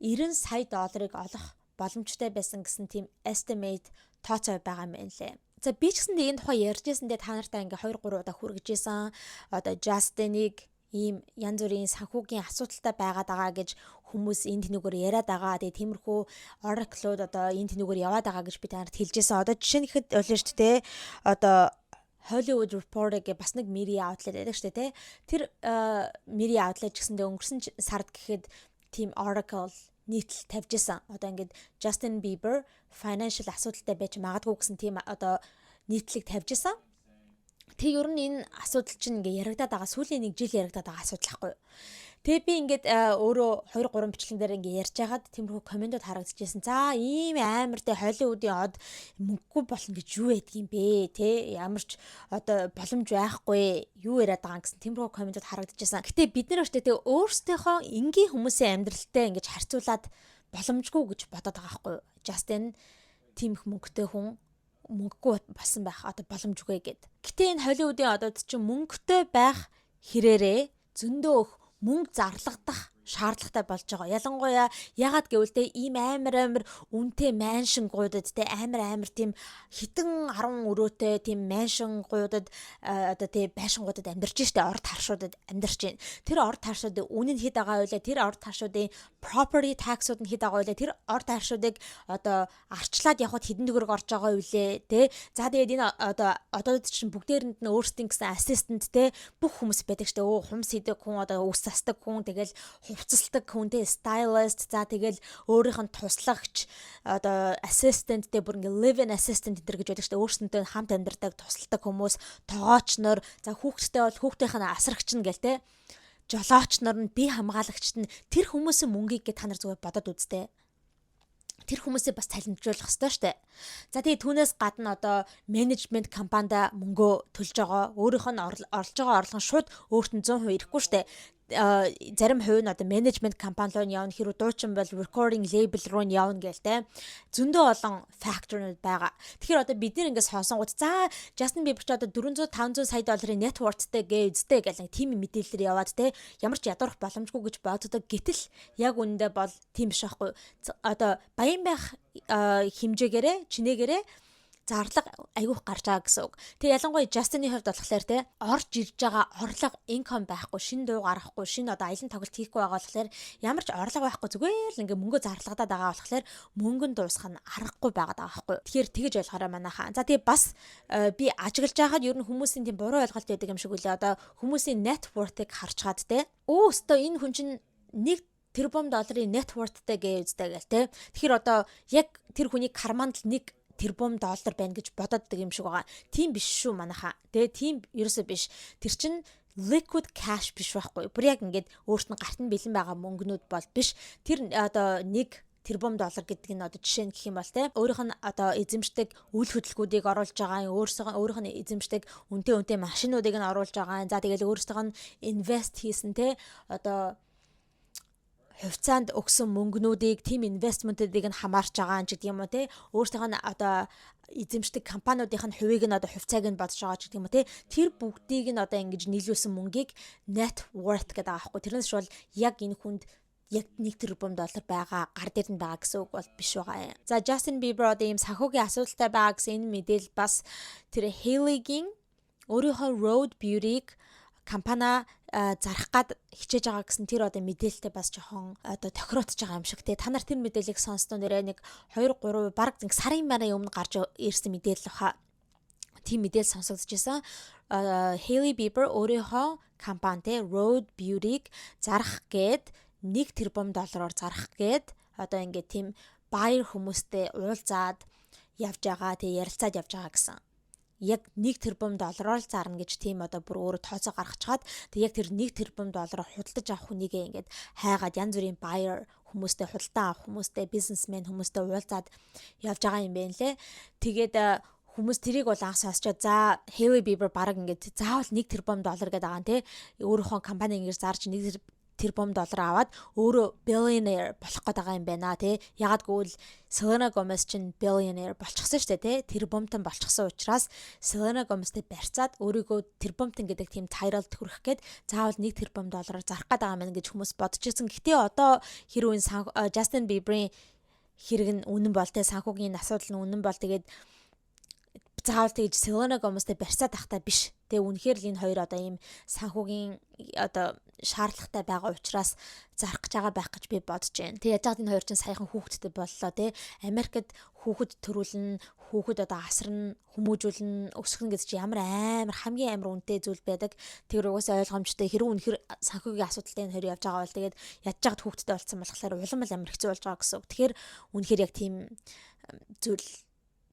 $90 сая олох боломжтой байсан гэсэн тийм estimate тооцоо байгаа юм байна лээ. За би ч гэсэн энэ тухай ярьж байсандээ та нартай ингээ 2-3 удаа хүргэжсэн. Одоо Justin-ыг ийм янз бүрийн санхүүгийн асуудалтай байгаад байгаа гэж хүмүүс энэ тэнүүгээр яриад байгаа. Тэгээ тиймэрхүү oracle-ууд одоо энэ тэнүүгээр яваад байгаа гэж би танарт хэлжсэн. Одоо жишээ нь ихэд болно шүү дээ. Одоо Hollywood Reporter гэх бас нэг media outlet байдаг шүү дээ. Тэр media outlet гэсэндээ өнгөрсөн сард гэхэд тийм oracle нийтлэл тавьжсэн. Одоо ингээд Justin Bieber financial асуудалтай байж магадгүй гэсэн тийм одоо нийтлэг тавьжсэн. Тэг ер нь энэ асуудал чинь ингээ яригадаад байгаа сүүлийн нэг жил яригадаад байгаа асуудал ахгүй юу. Тэгээ би ингээд өөрөө 2-3 бичлэгэн дээр ингээ ярьж хагаад тиймэрхүү комментууд харагдчихсэн. За ийм амартай Холливуудын од мөнгөгүй болно гэж юу ядг юм бэ те ямар ч одоо боломж байхгүй юу яриад байгаа гэсэн тиймэрхүү комментууд харагдчихсан. Гэтэ бид нар өөртөө тэгээ өөрсдийнхөө энгийн хүмүүсийн амьдралтай ингээ харьцуулаад боломжгүй гэж бодоод байгаа байхгүй юу. Justin тийм их мөнгөтэй хүн мөнгөгүй болсон байх одоо боломжгүй гэд. Гэтэ энэ Холливуудын одод чинь мөнгөтэй байх хэрээрээ зөндөө их мөнгө зарлагдах шаардлагатай болж байгаа. Ялангуяа ягаад гэвэл те ийм амар үнэтэй маншингуудад те амар тийм хитэн 10 өрөөтэй тийм маншингуудад одоо те байшингуудад амьдарч штэ орд харшуудад амьдарч байна. Тэр орд харшуудын үнэ нь хэд байгаа вэ? Тэр орд харшуудын property tax-ууд нь хэд байгаа вэ? Тэр орд харшуудыг одоо арчлаад явхад хэдэн төгрөг орж байгаа вэ те? За тэгээд энэ одоо чинь бүгдээрэнд нь өөрсдийн гэсэн assistant те бүх хүмүүс байдаг штэ. Хумс хийдэг хүн одоо ус сасдаг хүн тэгэл хувцасдаг хүнтэй stylist за тэгэл өөрийнх нь туслагч одоо assistant тэ бүр ингээ live-in assistant гэдэг гэж байдаг шүү дээ. Өөрсөнтэй хамт амьдардаг тусалдаг хүмүүс, тоогооч нар, за хүүхдтэй бол хүүхдийнх нь асрагч нь гэл тэ. Жолооч нар нь, бие хамгаалагчт нь тэр хүмүүсийн мөнгийг та нар зүгээр бодоод үзтээ. Тэр хүмүүсээ бас цалинжуулах ёстой штэ. За тэгээ түүнээс гадна одоо менежмент компанид мөнгөө төлж байгаа. Өөрийнх нь орлож байгаа орлого нь шууд өөрт нь 100% ирэхгүй штэ. зарим хувь нь одоо менежмент компани руу явна, хэрвээ дуучин бол recording label руу явна гэлтэй. Зөндөө олон факторууд байгаа. Тэгэхээр одоо бид нэр ингээс сонсонгууд за Justin Bieber ч одоо 400-500 сая долларын net worthтэй гэжтэй гэл нэг тийм мэдээлэлээр яваад те ямар ч ядуурах боломжгүй гэж боддог. Гэтэл яг үүндээ бол тийм биш байхгүй. Одоо баян байх хэмжээгээрээ чинээгээрээ зарлага айгүйх гарч байгаа гэсэн үг. Тэгээ ялангуяа Justin-ийн хувьд болохоор те орж ирж байгаа орлого income байхгүй, шин дуу гаргахгүй, шин одоо аялын тоглолт хийхгүй байгаа болохоор ямар ч орлого байхгүй зүгээр л ингээ мөнгө зарлагдаад байгаа болохоор мөнгөнд дуусах нь аргагүй байгаад байгаа байхгүй. Тэгэхээр тэгэж ойлгоорой манайхаа. За тэгээ бас би ажиглаж байхад ер нь хүмүүсийн тийм буруу ойлголт байдаг юм шиг үлээ. Одоо хүмүүсийн net worth-ыг харчгаад те өөстөө энэ хүн чинь $1 тэрбум net worthтэй гэжтэй гэл те. Тэгэхээр одоо яг тэр хүний карманд л $1 тэрбум байна гэж бододдаг юм шиг байгаа. Тийм биш шүү манайхаа. Тэгээ тийм ерөөсөө биш. Тэр чинь liquid cash биш байхгүй. Бүр яг ингээд өөрт нь гарт нь бэлэн байгаа мөнгнүүд бол биш. Тэр одоо $1 тэрбум гэдэг нь одоо жишээ нь гэх юм бол те өөрийнх нь одоо эзэмшдэг үйл хөдлөлгүүдийг оруулж байгаа, өөрийнх нь эзэмшдэг үнэтэй машинуудыг нь оруулж байгаа. За тэгэл өөрсдөө нь invest хийсэн те одоо хувьцаанд өгсөн мөнгнүүдийг тийм инвестментүүдийг нь хамаарч байгаа ч гэдэг юм уу те өөртөөх нь одоо эзэмшдэг компаниудын хувийг нь одоо хувьцааг нь бодож байгаа ч гэдэг юм уу те тэр бүгдийг нь одоо ингэж нийлүүлсэн мөнгийг net worth гэдэг байгаа байхгүй. Тэрнээс бол яг энэ хүнд яг $1 тэрбум байгаа гар дээр нь байгаа гэсэн үг бол биш байгаа. За Justin Bieber одоо ийм санхүүгийн асуудалтай байгаа гэсэн энэ мэдээлэл бас тэр Hailey-гийн өөрийнхөө Road Beauty-г компани зарах гад хичээж байгаа гэсэн тэр одоо мэдээлэлтэй бас жоохон одоо тохироодж байгаа юм шиг те. Та нар тэр мэдээллийг сонсдоо нэрээ нэг 2-3 баг сарын марийн өмнө гарч ирсэн мэдээлэл баха. Тийм мэдээлэл сонсогдчихсан. Hailey Bieber өөрийнхөө компани те Road Beauty-г зарах гээд $1 тэрбум зарах гээд одоо ингээд тийм buyer хүмүүстэй уулзаад явж байгаа. Тэгээ ярилцаад явж байгаа гэсэн. Яг $1 тэрбум зарна гэж тийм одоо бүр өөрө тооцоо гаргачаад тэг яг тэр $1 тэрбум худалдаж авах хүнийгээ ингээд хайгаад янз бүрийн buyer хүмүүстэй худалдан авах хүмүүстэй бизнесмен хүмүүстэй уулзаад явж байгаа юм байна лээ. Тэгээд хүмүүс тэрийг бол анх сонсчод за Hailey Bieber баг ингээд заавал $1 тэрбум гэдэг байгаа юм те өөрийнхөө компани ингээд зарж $1 тэрбум аваад өөрөө billionaire болох гээд байгаа юм байна тий. Ягаад гэвэл Selena Gomez чинь billionaire болчихсон шүү дээ тий. Тэрбумтан болчихсон учраас Selena Gomez-тэй барьцаад өөрийгөө тэрбумтан гэдэг тийм title төрөх гээд заавал $1 тэрбум зарах гээд байгаа юм гэж хүмүүс бодож ирсэн. Гэтэ одоо хэрвээ Justin Bieber-ийн хэрэг нь үнэн бол тий санхүүгийн асуудал нь үнэн бол тэгээд заавал тэгж Selena Gomez-тэй барьцаад тахтай биш. Тэгээ үнэхээр л энэ хоёр одоо ийм санхүүгийн одоо шаардлагатай байгаа учраас зарах гэж байгаа байх гэж би бодож байна. Тэгээ яаж энэ хоёр чинь саяхан хүүхэдтэй боллоо тий. Америкт хүүхэд төрүүлнэ, хүүхэд одоо асарна, хүмүүжүүлнэ, өсгөн гэдэг чинь ямар хамгийн амар үнэтэй зүйл байдаг. Тэр угаасаа ойлгомжтой. Хэрэг үнэхээр санхүүгийн асуудалтай энэ хоёр явж байгаа бол тэгээд ядж жагд хүүхэдтэй болцсон болохоор улам л амар хэцүү болж байгаа гэсэн үг. Тэгэхээр үнэхээр яг тийм зүйл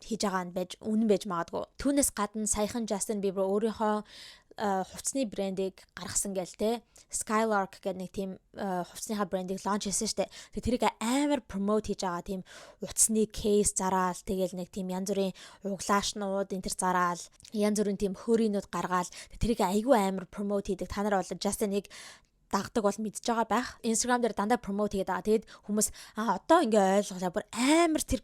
хийж байгаа нь байж үнэн байж магадгүй. Түүнээс гадна саяхан Justin Bieber өөрийнхөө хувцсны брендийг гаргасан гээл те Skylark гэдэг нэг тийм хувцсныхаа брендийг лонч хийсэн штэ. Тэгээ тэрийг амар промот хийж байгаа тийм утасны кейс зараал тэгэл нэг тийм янз бүрийн углаашнууд энэ төр зараал янз бүрийн тийм хөөрийнүүд гаргаал тэрийг айгүй амар промот хийдэг. Та нар бол Justin-ыг дагдаг бол мэдж байгаа байх. Instagram дээр дандаа промот хийгээд байгаа. Тэгээд хүмүүс одоо ингээ ойлголоо бүр амар тэр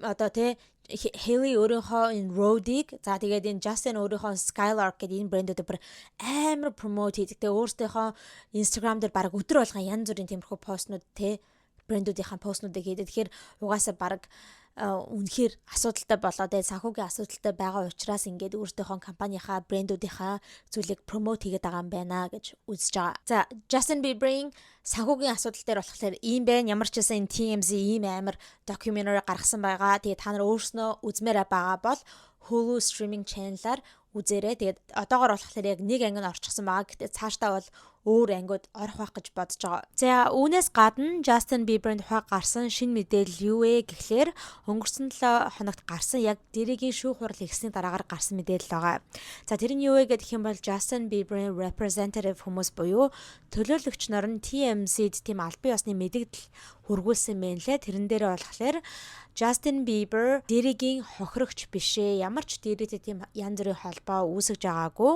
одоо те Hailey өөрийнхөө энэ Road-ийг за тэгээд энэ Justin өөрийнхөө Skylark гэдэг энэ брэндүүд бүр амар промот хийдэг. Тэгээд өөрсдийнхөө Instagram дээр баг өдөр болгон янз бүрийн тиймэрхүү постнууд те брэндүүдийнхаа постнуудыг хийдэг. Тэгэхээр угаасаа баг үнэхээр асуудалтай болоод санхүүгийн асуудалтай байгаа учраас ингээд өөрсдийнхөө компанийнхаа брэндүүдийнхаа зүйлийг промот хийгээд байгаа юм байна гэж үзэж байгаа. За Justin Bieber-ийн санхүүгийн асуудал дээр болохоор ийм байна. Ямар ч байсан энэ TMZ ийм амар documentary гаргасан байгаа. Тэгээ та нар өөрснөө үзмээр байгаа бол Hulu streaming channel-аар үзээрэй. Тэгээд одоогоор болохоор яг нэг анги нь орчихсон байгаа. Гэтэ цаашдаа бол өөр ангиуд орох байх гэж бодож байгаа. За үүнээс гадна Justin Bieber-ийн тухай гарсан шинэ мэдээлэл юу вэ гэхлээр өнгөрсөн 7 хоногт гарсан яг дэрийн шүүх хурал ихсний дараагаар гарсан мэдээлэл байгаа. За тэр нь юу вэ гэх юм бол Justin Bieber-ийн representative хүмүүс буюу төлөөлөгч нар нь TMZ-д тийм албан ёсны мэдээлэл хүргүүлсэн байна лээ. Тэрэн дээрээ болохоор Justin Bieber дэрийн хохирогч бишээ. Ямар ч дэрийтэй тийм янз бүрийн холбоо үүсгэж байгаагүй.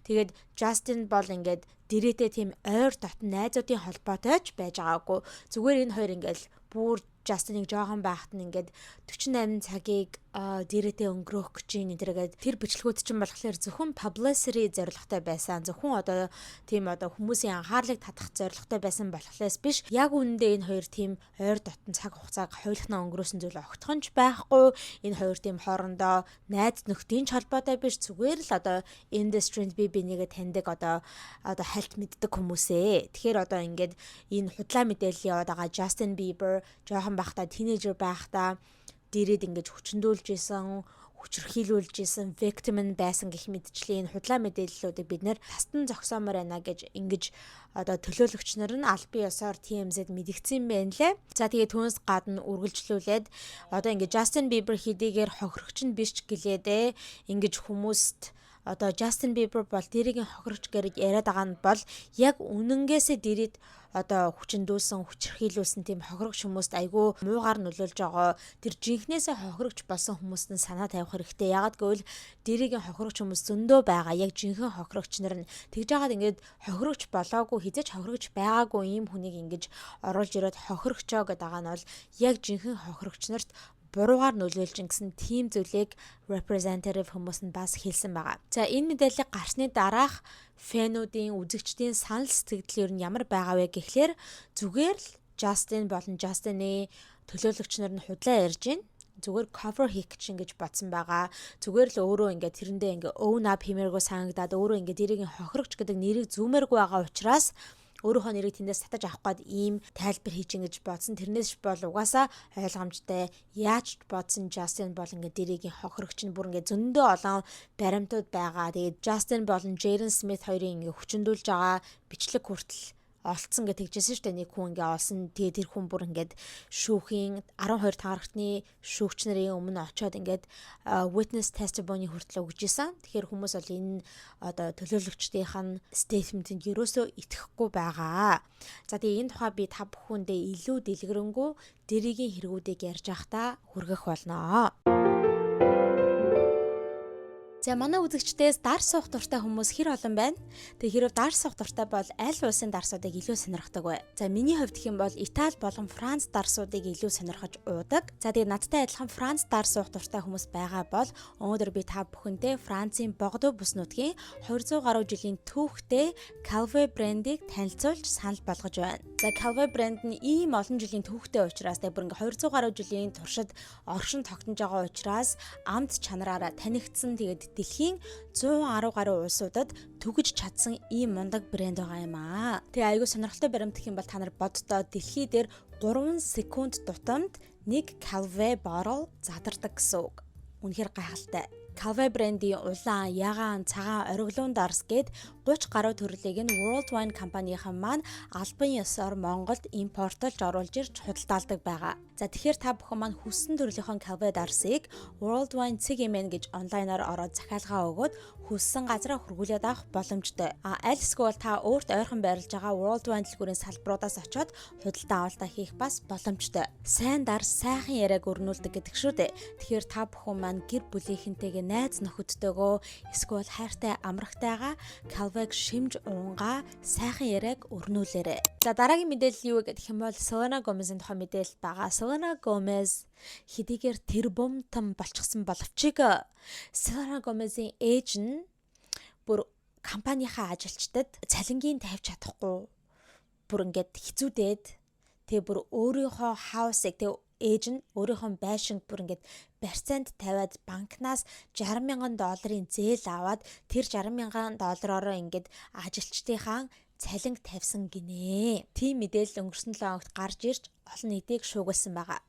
Тэгээд Justin бол ингээд дэрээтэй тийм ойр дотн найзуудын холбоотой ч байж байгаагүй. Зүгээр энэ хоёр ингээл бүр Justin-ыг жоохон байхад нь ингээд 48 цагийг дэрээтэй өнгөрөөх гэж юм энтергээд тэр бичлэгүүд чинь болохоор зөвхөн publicity зорилготой байсан. Зөвхөн одоо тийм одоо хүмүүсийн анхаарлыг татах зорилготой байсан болохлоос биш. Яг үүндээ энэ хоёр тийм ойр дотн цаг хугацааг хойлохноо өнгөрөөсөн зүйл огтхон ч байхгүй. Энэ хоёр тийм хоорондоо найз нөхдийн ч холбоотой биш. Зүгээр л одоо industry-нд бие бинийгээ таньдаг одоо хальт мэддэг хүмүүсээ. Тэгэхээр одоо ингээд энэ худлаа мэдээлэл яваад байгаа Justin Bieber жоохон байхдаа тинейжер байхдаа дээрээд ингэж хүчндүүлж исэн, хүчрхийлүүлж исэн, victim байсан гэх мэтчлийн энэ худлаа мэдээллүүдийг бид нэр тастан зогсоомоор байна гэж ингэж одоо төлөөлөгч нар нь аль бие ёсоор TMZ мэдгдсэн байна лээ. За тэгээ түүнээс гадна үргэлжлүүлээд одоо ингэж Justin Bieber хэдийгээр хохирогч нь биш ч гэлээдээ ингэж хүмүүст одоо Justin Bieber бол дэрийн хохирогч гэж яриад байгаа нь бол яг үнэнгээсээ дэрийд одоо хүчндүүлсэн, хүчрхийлүүлсэн тийм хохирогч хүмүүст айгүй муугаар нөлөөлж байгаа. Тэр жинхнээсээ хохирогч болсон хүмүүст нь санаа тавих хэрэгтэй. Ягаад гэвэл дэрийн хохирогч хүмүүс зөндөө байгаа. Яг жинхэнэ хохирогч нар нь тэгж яагаад ингэж хохирогч болоогүй, хизээч хохирогч байгаагүй ийм хүнийг ингэж оруулж ирээд хохирогчоо гэдэг байгаа нь бол яг жинхэнэ хохирогч нарт буруугаар нөлөөлж гэсэн тийм зүйлийг representative хүмүүс нь бас хэлсэн байгаа. За энэ мэдээлэл гарсны дараах фэнүүдийн үзэгчдийн санал сэтгэл нь ямар байгаа вэ гэхлээр зүгээр л Justin болон Justin-ы төлөөлөгч нар нь худлаа ярьж байна. Зүгээр cover хийх гэж бодсон байгаа. Зүгээр л өөрөө ингээд тэрэндээ ингээд own up хэмээргүй санагдаад өөрөө ингээд дэрийн хохирогч гэдэг нэрийг зүүмээргүй байгаа учраас өөрийнхөө нэрийг тэндээс татаж авах гээд ийм тайлбар хийж ингэж бодсон. Тэрнээс бол угаасаа ойлгомжтой. Яаж бодсон Justin бол ингээд дэрийн хохирогч нь бүр ингээд зөндөө олон баримтууд байгаа. Тэгээд Justin болон Jaden Smith хоёрын ингээд хүчндүүлж байгаа бичлэг хүртэл олцсон гэж тэгжсэн шүү дээ. Нэг хүн ингээ олсон. Тэгээд тэр хүн бүр ингээд шүүхийн 12 таархтны шүүгч нарын өмнө очиод ингээд witness testimony хүртэл өгж исэн. Тэгэхээр хүмүүс бол энэ одоо төлөөлөгчдийнх нь statement-д ерөөсөө итгэхгүй байгаа. За тэгээд энэ тухай би та бүхэндээ илүү дэлгэрэнгүй дэрийн хэрэгүүдийг ярьж байхдаа хүргэх болно. За манай үзэгчдээс дар суух дуртай хүмүүс хэр олон байна? Тэг хэрэг дар суух дуртай бол аль улсын дарсуудыг илүү сонирхдаг вэ? За миний хувьд гэх юм бол Итали болон Франц дарсуудыг илүү сонирхож уудаг. За тэгээд надтай адилхан Франц дар суух дуртай хүмүүс байгаа бол өнөөдөр би та бүхэндээ Францын Бордо бүс нутгийн 200 гаруй жилийн түүхтэй Calvé брендийг танилцуулж санал болгож байна. За Calvé брэнд нь ийм олон жилийн түүхтэй учраас тэг бүр ингээ 200 гаруй жилийн туршид оршин тогтнож байгаа учраас амт чанараараа танигдсан тэгээд дэлхийн 110 гаруй улсуудад түгэж чадсан ийм мундаг брэнд байгаа юм аа. Тэгээ аягүй сонирхолтой баримт гэх юм бол та нар боддоо дэлхий дээр 3 секунд тутамд нэг Calvé bottle задардаг гэсэн үг. Үнэхээр гайхалтай. Calvé брендийн улаан, ягаан, цагаан, ориглон дарс гээд 30 гаруй төрлийг нь World Wine компанийн маань албан ёсоор Монголд импортлж оруулж ирж худалдаалдаг байгаа. За тэгэхээр та бүхэн маань хүссэн төрлийнхөө Calvé дарсыг World Wine CGM гэж онлайнаар ороод захиалгаа өгөөд хүссэн газараа хургуулад авах боломжтой. Аль эсвэл та өөрт ойрхон байрлаж байгаа World Wine дэлгүүрийн салбаруудаас очиод худалдаа авалтаа хийх бас боломжтой. Сайн дарс сайхан яриаг өрнүүлдэг гэдэг шүү дээ. Тэгэхээр та бүхэн маань гэр бүлийнхэнтэйгээ найз нөхөдтэйгөө эсвэл хайртай амрагтайгаа Calvé-г шимж уунгаа сайхан яриаг өрнүүлээрэй. За дараагийн мэдээлэл юу гэх юм бол Selena Gomez-ийн тухай мэдээлэл байгаа. Selena Gomez хэдийгээр тэр бомтон болчихсон боловч Selena Gomez-ийн ээж нь бүр компанийнхаа ажилчдад цалингийн тавьж чадахгүй бүр ингээд хэцүүдээд тэгээ бүр өөрийнхөө хаусыг тэгээ ээж нь өөрийнхөө байшинг бүр ингээд барьцаанд тавиад банкнаас $60,000 зээл аваад тэр $60,000-ороо ингээд ажилчдынхаа цалинг тавьсан гинэ. Тийм мэдээлэл өнгөрсөн 7 хоногт гарч ирж олон нийтийг шуугилсан байгаа.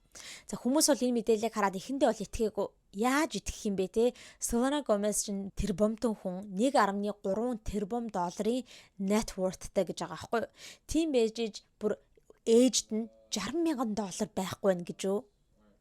За хүмүүс бол энэ мэдээллийг хараад эхэндээ бол итгээгүй. Яаж итгэх юм бэ те? Selena Gomez чинь тэр бомтон хүн 1.3 тэрбум долларын net worthтэй гэж байгаа байхгүй юу? Тийм байж бүр ээжд нь $60,000 байхгүй байх гэж юу?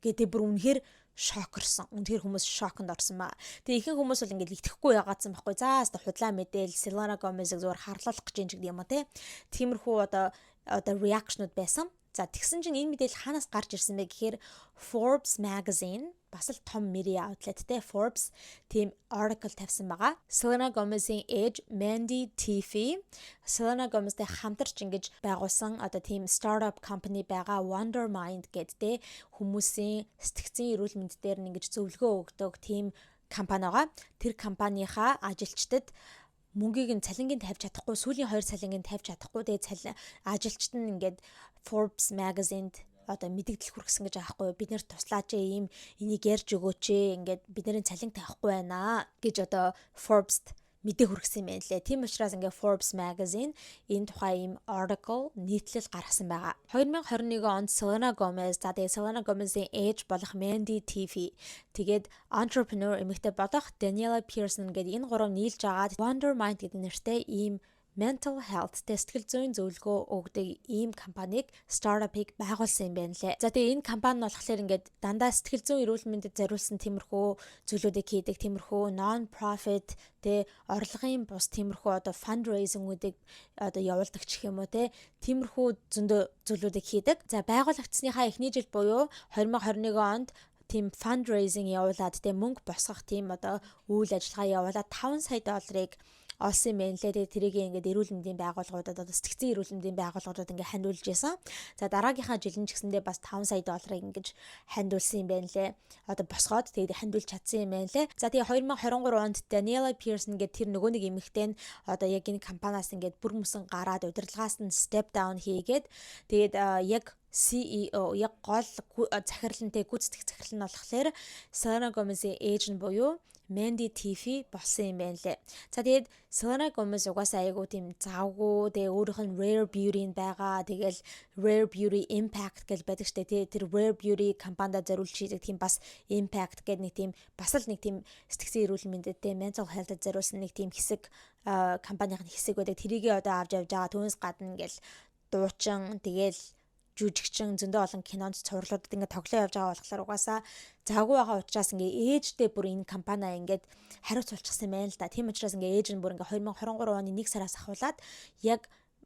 Гэдэг бүр үнэхээр шокорсон. Үнэхээр хүмүүс шоконд орсон ба. Тэгээ ихэнх хүмүүс бол ингээд итгэхгүй ягаадсан байхгүй. За хаста худлаа мэдээл Selena Gomez-ыг зүгээр харлуулах гэж юм гэдэг юм а те. Тиймэрхүү одоо реакшнууд байсан. За тэгсэн чинь энэ мэдээлэл хаанаас гарч ирсэн бэ гэхээр Forbes magazine бас л том media outlet те Forbes тийм article тавьсан байгаа. Selena Gomez-ийн ээж Mandy Tiffy Selena Gomez-тэй хамтарч ингэж байгуулсан одоо тийм startup company байгаа Wondermind гэдэг хүмүүсийн сэтгцийн эрүүл мэнд дээр ингэж зөвлөгөө өгдөг тийм компани байгаа. Тэр компанийхаа ажилчдад мөнгийг нь цалингийн тавьж чадахгүй, сүүлийн 2 цалингийн тавьж чадахгүй, тэгээ ажилчид нь ингээд Forbes magazine-д одоо мэдээлэл хүргэсэн гэж аахгүй бид нэр туслаач ийм энийг ярьж өгөөч ингээд бидний цалин тавихгүй байна гэж одоо Forbes-д мэдээ хүргэсэн юм байна лээ. Тийм учраас ингээд Forbes magazine энэ тухай ийм article нийтлэл гаргасан байгаа. 2021 онд Selena Gomez за тэгээ Selena Gomez-ийн ээж болох Mandy Tiffy тэгээд entrepreneur эмэгтэй болох Daniela Pearson гэдэг энэ гурав нийлж агаад Wondermind гэдэг нэртэй ийм mental health сэтгэл зүйн зөвлөгөө өгдөг ийм компанийг стартапыг байгуулсан юм байна лээ. За тэгээ энэ компани нь болохоор ингээд дандаа сэтгэл зүйн эрүүл мэндэд зориулсан тиймэрхүү зүйлүүдийг хийдэг, тиймэрхүү non-profit тэ орлогын бус тиймэрхүү одоо fundraising-уудыг одоо явуулдаг ч гэх юм уу те тиймэрхүү зөндөө зүйлүүдийг хийдэг. За байгуулагдсныхаа эхний жил буюу 2021 онд тийм fundraising явуулаад тэ мөнгө босгох тийм одоо үйл ажиллагаа явуулаад $5 сая олсон юм байна лээ. Тэгээ тэрийг ингээд эрүүл мэндийн байгууллагуудад одоо сэтгцэн эрүүл мэндийн байгууллагуудад ингээд хандуулж байсан. За дараагийнхаа жилийн ч гэсэндээ бас $5 сая ингээд хандуулсан юм байна лээ. Одоо босгоод тэгээд хандуулж чадсан юм байна лээ. За тэгээ 2023 онд Daniela Pearson гэдэг тэр нөгөө нэг эмэгтэй нь одоо яг энэ компаниас ингээд бүр мөсөн гараад удирдлагаас нь step down хийгээд тэгээд яг CEO яг гол захирлантай гүйцэтгэх захирал нь болохоор Selena Gomez-ийн ээж нь буюу Mandy Tiffy болсон юм байна лээ. За тэгээд Selena Gomez угаасаа айгуу тийм завгүй тэгээ өөрийнх нь Rare Beauty-нд байгаа. Тэгэл Rare Beauty Impact гэж байдаг штэ тий. Тэр Rare Beauty компанид зориулж хийдэг тийм бас Impact гэдэг нэг тийм бас л нэг тийм сэтгцэн эрүүл мэндэд тий mental health-д зориулсан нэг тийм хэсэг компанийн хэсэг байдаг. Тэрийгээ одоо авч явж байгаа. Түүнээс гадна ингээл дуучин тэгэл жүжигчин зөндөө олон кинонд цувралуудад ингээд тоглоо явж байгаа болохоор угаасаа завгүй байгаа учраас ингээд ээжтэй бүр энэ компани ингээд хариуц болчихсон байна л да. Тийм учраас ингээд ээж нь бүр ингээд 2023 оны 1 сараас ахуулаад яг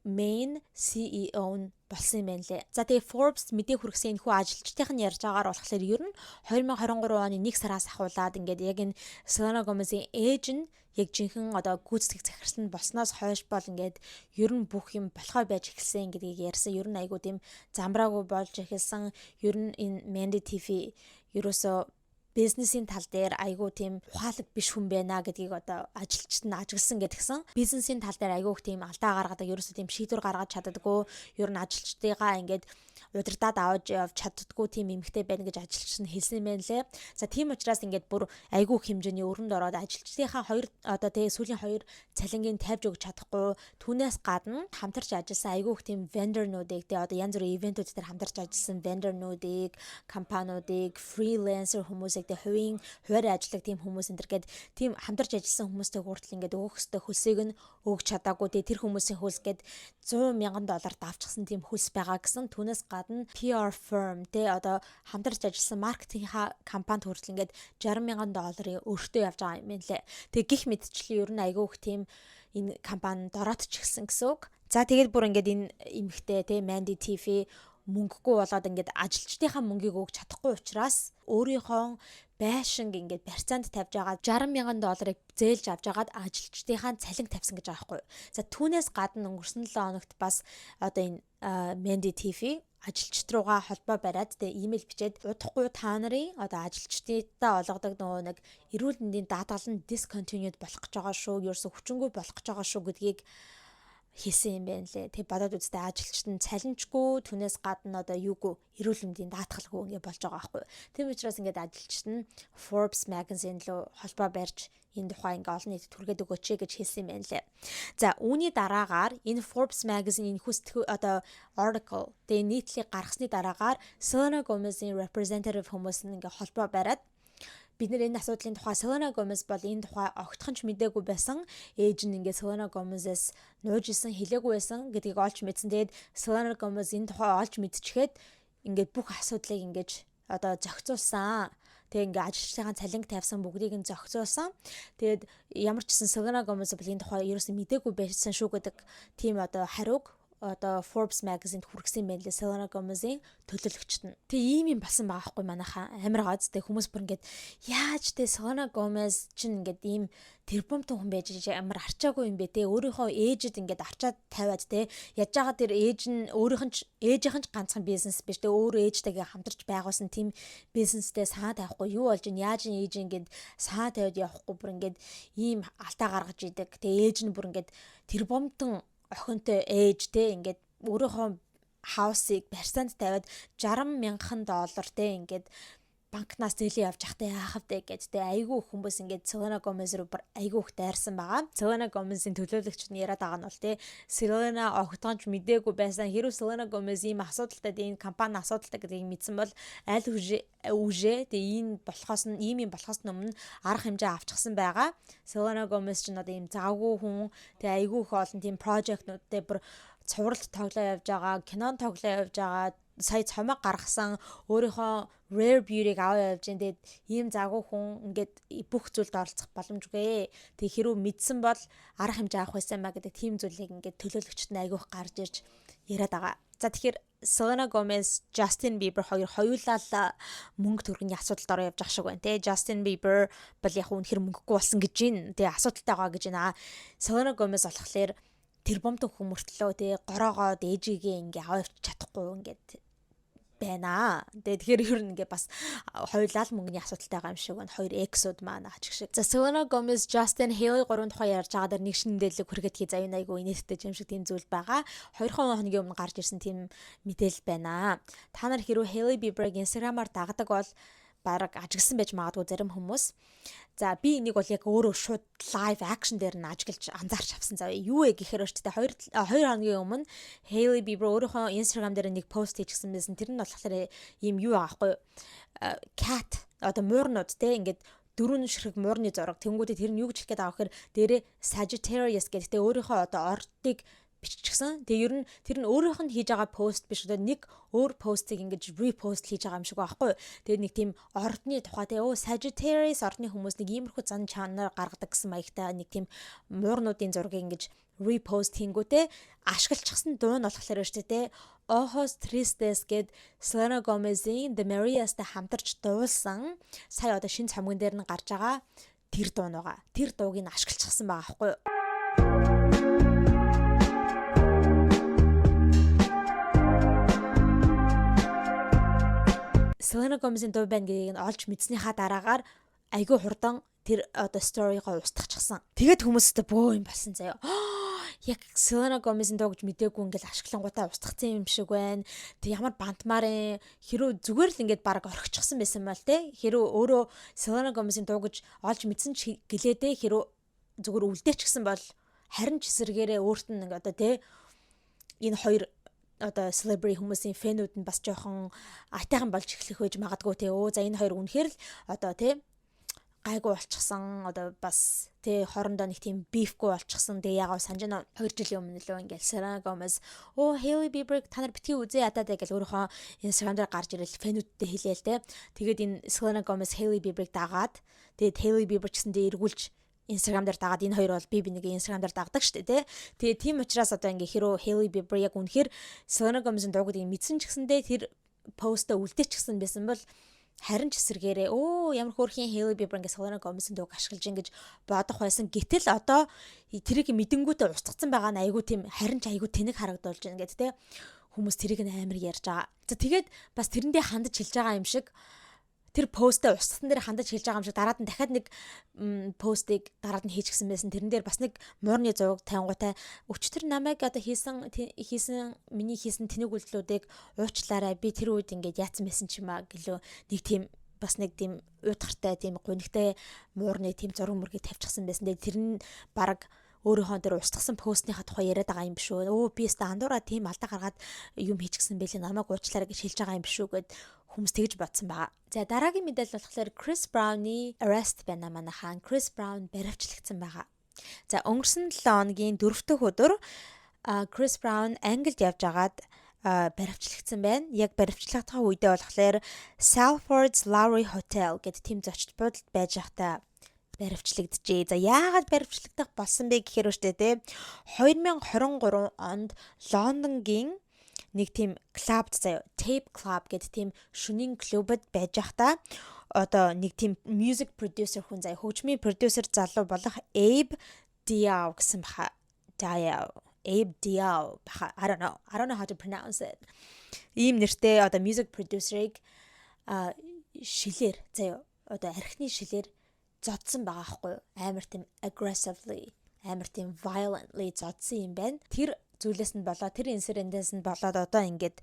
main CEO нь болсон юм байна лээ. За тэгээ Forbes мэдээ хүргэсэн энэ хүү ажилчдын нь ярьж байгаагаар болохоор ер нь 2023 оны 1 сараас ахуулаад ингээд яг энэ Selena Gomez-ийн ээж нь яг жинхэнэ одоо гүйцэтгэх захирал нь болсноос хойш бол ингээд ер нь бүх юм болохоо байж эхэлсэн гэдгийг ярьсан. Ер нь айгуу тийм замбраагүй болж эхэлсэн. Ер нь энэ Mandy Tiffy ерөөсөө бизнесийн тал дээр айгүй тийм ухаалаг биш хүн байна гэдгийг одоо ажилчид нь ажигласан гэдгсэн. Бизнесийн тал дээр айгүй их тийм алдаа гаргадаг, ерөөсөө тийм шийдвэр гаргаж чаддаггүй. Ер нь ажилчдыгаа ингээд удирдаад аваад явж чаддаггүй тийм эмэгтэй байна гэж ажилчид нь хэлсэн юм байна лээ. За тийм учраас ингээд бүр айгүй их хэмжээний өрөнд ороод ажилчдынхаа одоо тэгээ сүүлийн 2 цалингийн тавьж өгч чадахгүй. Түүнээс гадна хамтарч ажилласан айгүй их тийм vendor-нуудыг тэгээ одоо янз бүрийн ивентүүд дээр хамтарч ажилласан vendor-нуудыг, компаниудыг, freelancer хүмүүсийг тэгээ хуваарь ажилладаг тийм хүмүүс энэ төр гээд тийм хамтарч ажилласан хүмүүстэй хүртэл ингээд өгөх хөстэй хөлсийг нь өгч чадаагүй. Тэгээ тэр хүмүүсийн хөлс гээд $100,000 давчихсан тийм хөлс байгаа гэсэн. Түүнээс гадна PR firm тэ одоо хамтарч ажилласан маркетинг компанид хүртэл ингээд $60,000 өөртөө явж байгаа юм байна лээ. Тэгээ гих мэдчлэн ер нь айгүй их тийм энэ компани дороотчихсан гэсэн үг. За тэгээд бүр ингээд энэ эмэгтэй тэ Mandy Tiffy мөнгөгүй болоод ингээд ажилчдынхаа мөнгийг өгч чадахгүй учраас өөрийнхөө байшинг ингээд барьцаанд тавьж байгаа $60,000 зээлж авч агаад ажилчдынхаа цалин тавьсан гэж байгаа байхгүй. За түүнээс гадна өнгөрсөн 7 хоногт бас одоо энэ Mandy Tiffy ажилчид руугаа холбоо бариад тэгээ имэйл бичээд удахгүй та нарын одоо ажилчдаа олгодог нөгөө нэг эрүүл мэндийн даатгал нь discontinued болох гэж байгаа шүү. Ерөөсө хүчингүй болох гэж байгаа шүү гэдгийг хийсэн юм байна лээ. Тэг бодоод үзтээ ажилчид нь цалинжгүй түүнээс гадна одоо юугүй эрүүл мэндийн даатгалгүй ингэ болж байгаа байхгүй. Тийм учраас ингээд ажилчид нь Forbes magazine руу холбоо барьж энэ тухай ингээ олон нийтэд түргээд өгөөч гэж хэлсэн юм байна лээ. За үүний дараагаар энэ Forbes magazine энэ хүсдэг одоо article тэгээ нийтлэг гаргасны дараагаар Selena Gomez-ийн representative хүмүүс нь ингээ холбоо бариад бид нэр энэ асуудлын тухай Selena Gomez бол энэ тухай огтхонч мэдээгүй байсан. Ээж нь ингээд Selena Gomez-с нууж исэн хэлээгүй байсан гэдгийг олж мэдсэн. Тэгээд Selena Gomez энэ тухай олж мэдчихээд ингээд бүх асуудлыг ингээд одоо зохицуулсан. Тэгээ ингээ ажилчдын цалинг тавьсан бүгдийг нь зохицуулсан. Тэгээд ямар ч гэсэн Selena Gomez бол энэ тухай ерөөсөн мэдээгүй байсан шүү гэдэг тийм одоо хариуг одоо Forbes magazine хүргэсэн байлээ Selena Gomez-ийн төлөөлөгчт нь. Тэг ийм юм болсон байгаа хгүй манайхаа. Амар гоц тэг хүмүүс бүр ингээд яаж тэг Selena Gomez чинь ингээд ийм тэрбумтай хүн байж амар арчаагүй юм бэ те. Өөрийнхөө ээжэд ингээд арчаад тавиад те. Яаж байгаа тэр ээж нь ээжийнхэн ч ганцхан бизнес биш те. Өөр ээжтэйгээ хамтарч байгуулсан тийм бизнестэй санаа тавихгүй юу болж ин яаж ээж ингээд санаа тавиад явахгүй бүр ингээд ийм алдаа гаргаж идэг. Тэг ээж нь бүр ингээд тэрбумтан охинтой ээж те ингээд өөрийнхөө хаусыг барьсанд тавиад $60,000 те ингээд банкнаас зээлийн явж явахтай яахав дээ гэж те айгүй хүмүүс ингээд Selena Gomez руу айгүй их дайрсан байгаа. Selena Gomez-ийн төлөөлөгч нь яриад байгаа нь бол те Selena огтгонч мэдээгүй байсан. Хэрвээ Selena Gomez ийм асуудалтай энэ компани асуудалтай гэдгийг мэдсэн бол аль үжээ тэгээ ийм юм болохоос өмнө арга хэмжээ авчихсан байгаа. Selena Gomez ч надад ийм завгүй хүн тэгээ айгүй их олон тийм прожектнуудтай бүр цувралд тоглоо явж байгаа, кинон тоглоо явж байгаа, сая цомог гаргасан, өөрийнхөө rare beauty-г аваа явж энэ ийм завгүй хүн ингээд бүх зүйлд оролцох боломжгүй. Тэг хэрүү мэдсэн бол арга хэмжээ авах байсан маа гэдэг тийм зүйлийг ингээд төлөөлөгчд нь айгүйх гарч ирж яриад байгаа. За тэгэхээр Selena Gomez, Justin Bieber хоёулаа мөнгө төрхний асуудалд ороо явж байгаа шиг байна те. Justin Bieber бол яг үнэхэр мөнгөгүй болсон гэж байна. Тэгээ асуудалтай байгаа гэж байна. Selena Gomez болохоор тэрбумт хүмүүртлөө те гороогоо ээжигээ ингээ аваад чадахгүй ингээд байна. Тэгэхээр ер нь ингээ бас хоёулаа л мөнгөний асуудалтай байгаа юм шиг байна. Хоёр эксуд маань аач шиг. За Selena Gomez, Justin Hailey гурван тухай ярьж байгаа дээр нэг шинэ мэдээлэл хүргээд хий заяа айгу инээдтэй юм шиг тийм зүйл байгаа. 2 хоногийн өмнө гарч ирсэн тийм мэдээлэл байна. Та нар хэрвээ Hailey Bieber-ыг Instagram-аар дагдаг бол бараг ажигласан байж магадгүй зарим хүмүүс. За би энийг бол яг өөрөө шууд live action дээр нь ажиглаж анзаарч авсан. За юу вэ гэхээр өчтдээ 2 хоногийн өмнө Hailey Bieber өөрийнхөө Instagram дээр нэг пост хийчихсэн байсан. Тэр нь болохоор ийм юу аахгүй cat одоо муурнууд те ингээд дөрвөн ширхэг муурны зураг. Тэнгүүдээ тэр нь юу гэж хэлгээд байгаа гэхээр дээрээ Sagittarius гэдэг те өөрийнхөө одоо ордыг биччихсэн. Тэгээ ер нь тэр нь өөрийнх нь хийж байгаа пост биш одоо нэг өөр постыг ингэж репост хийж байгаа юм шиг байхгүй. Тэгээ нэг тийм ордны тухай тэгээ Sagittarius ордны хүмүүс нэг иймэрхүү зан чанар гаргадаг гэсэн маягтай нэг тийм муурнуудын зургийг ингэж репост хийнгүүтээ ашиглчихсан дуу нь болохоор шүү дээ. Ojos Tristes гэд Selena Gomez-ийн The Marias-тай хамтарч дуулсан сая одоо шинэ цомгон дээр нь гарч байгаа тэр дуу нугаа. Тэр дууг нь ашиглчихсан байгаа байхгүй юу? Selena Gomez-ийн дуу байна гэдгийг нь олж мэдснийхаа дараагаар айгүй хурдан тэр одоо сторигоо устгахчихсан. Тэгээд хүмүүстэй бөө юм болсон заяа. Яг Selena Gomez-ийн дуу гэж мдээгүй ингээл ашиглангуудаа устгацсан юм шиг байна. Тэг ямар бантмаар хэрүү зүгээр л ингээд баг орхичихсан байсан мал те. Хэрүү өөрөө Selena Gomez-ийн дуу гэж олж мэдсэн ч гэлээдээ хэрүү зүгээр үлдээч гсэн бол харин ч эсэргээрээ өөрт нь одоо те энэ хоёр одоо celebrity хүмүүсийн фэнүүд нь бас жоохон айтайхан болж эхлэх байж магадгүй те. За энэ хоёр үнэхээр л одоо те гайгүй болчихсон одоо бас те хоорондоо нэг тийм beefгүй болчихсон. Тэгээ ягаа санжина 2 жилийн өмнө лөө ингээл Selena Gomez Hailey Bieber та нар битгий үзээ ядаа гэж өөрийнхөө Instagram дээр гарч ирэл фэнүүдтэй хэлээл те. Тэгээд энэ Selena Gomez Hailey Bieber-ыг дагаад тэгээд Hailey Bieber ч гэсэндээ эргүүлж Instagram дээр дагаад энэ хоёр бол би нэг Instagram дээр дагдаг шүү дээ тий. Тэгээ тийм учраас одоо ингээ хэрөө Hailey Bieber яг үнэхээр Selena Gomez-ийн дуугуудыг мэдсэн ч гэсэндээ тэр постоо үлдээч гсэн байсан бол харин ч эсэргээрээ ямар хөөрхийн Hailey Bieber ингээ Selena Gomez-ийн дууг ашиглаж ингэж бодох байсан. Гэтэл одоо тэрийг мэдэнгүүтээ устгацсан байгаа нь айгүй тийм харин ч айгүй тэнэг харагдуулж байна гэдэг тий. Хүмүүс тэрийг амар ярьж байгаа. За тэгээд бас тэрэндээ хандаж хэлж байгаа юм шиг тэр постээ устгасан дээр хандаж хэлж байгаа юм шиг дараад нь дахиад нэг постыг дараад нь хийчихсэн байсан. Тэрэн дээр бас нэг муурны зураг тавингуутай өчтөр намайг одоо миний хийсэн тэнэг үйлдэлүүдийг уучлаарай. Би тэр үед ингээд яатсан байсан ч юм аа гэлөө нэг тийм бас нэг тийм уйдгартай тийм гунигтай муурны тийм зураг мөргийг тавьчихсан байсан. Тэр нь баг өөрийнхөө дээр устгасан постныхаа тухай яриад байгаа юм биш үү? Би өстө андуураа тийм алдаа гаргаад юм хийчихсэн байлээ. Намайг уучлаарай гэж хэлж байгаа юм биш үү гэд хүмүүс тэгж бодсон байгаа. За дараагийн мэдээлэл болохоор Chris Brown-ы arrest байна манайхаа. Chris Brown баривчлагдсан байгаа. За өнгөрсөн 7 хоногийн 4 дахь өдөр Chris Brown Англид явж агаад баривчлагдсан байна. Яг баривчлагдсан үедээ болохоор Salford's Lowry Hotel гэдэг тийм зочд буудалд байж байхдаа баривчлагджээ. За яагаад баривчлагдах болсон бэ гэхээр үстэй те 2023 онд Лондонгийн нэг тийм клубд заяа Tape Club гэдэг тийм шөнийн клубд байж байхдаа одоо нэг тийм music producer хүн заяа хөгжмийн продюсер залуу болох Abe Diao гэсэн баха. Abe Diao баха. I don't know how to pronounce it. Ийм нэртэй одоо music producer-ыг шилээр заяа одоо архины шилээр зодсон байгаа байхгүй юу? Амар тийм aggressively, амар тийм violently зодсон юм байна. Тэр зүйлээс нь болоод тэр инцидентээс нь болоод одоо ингээд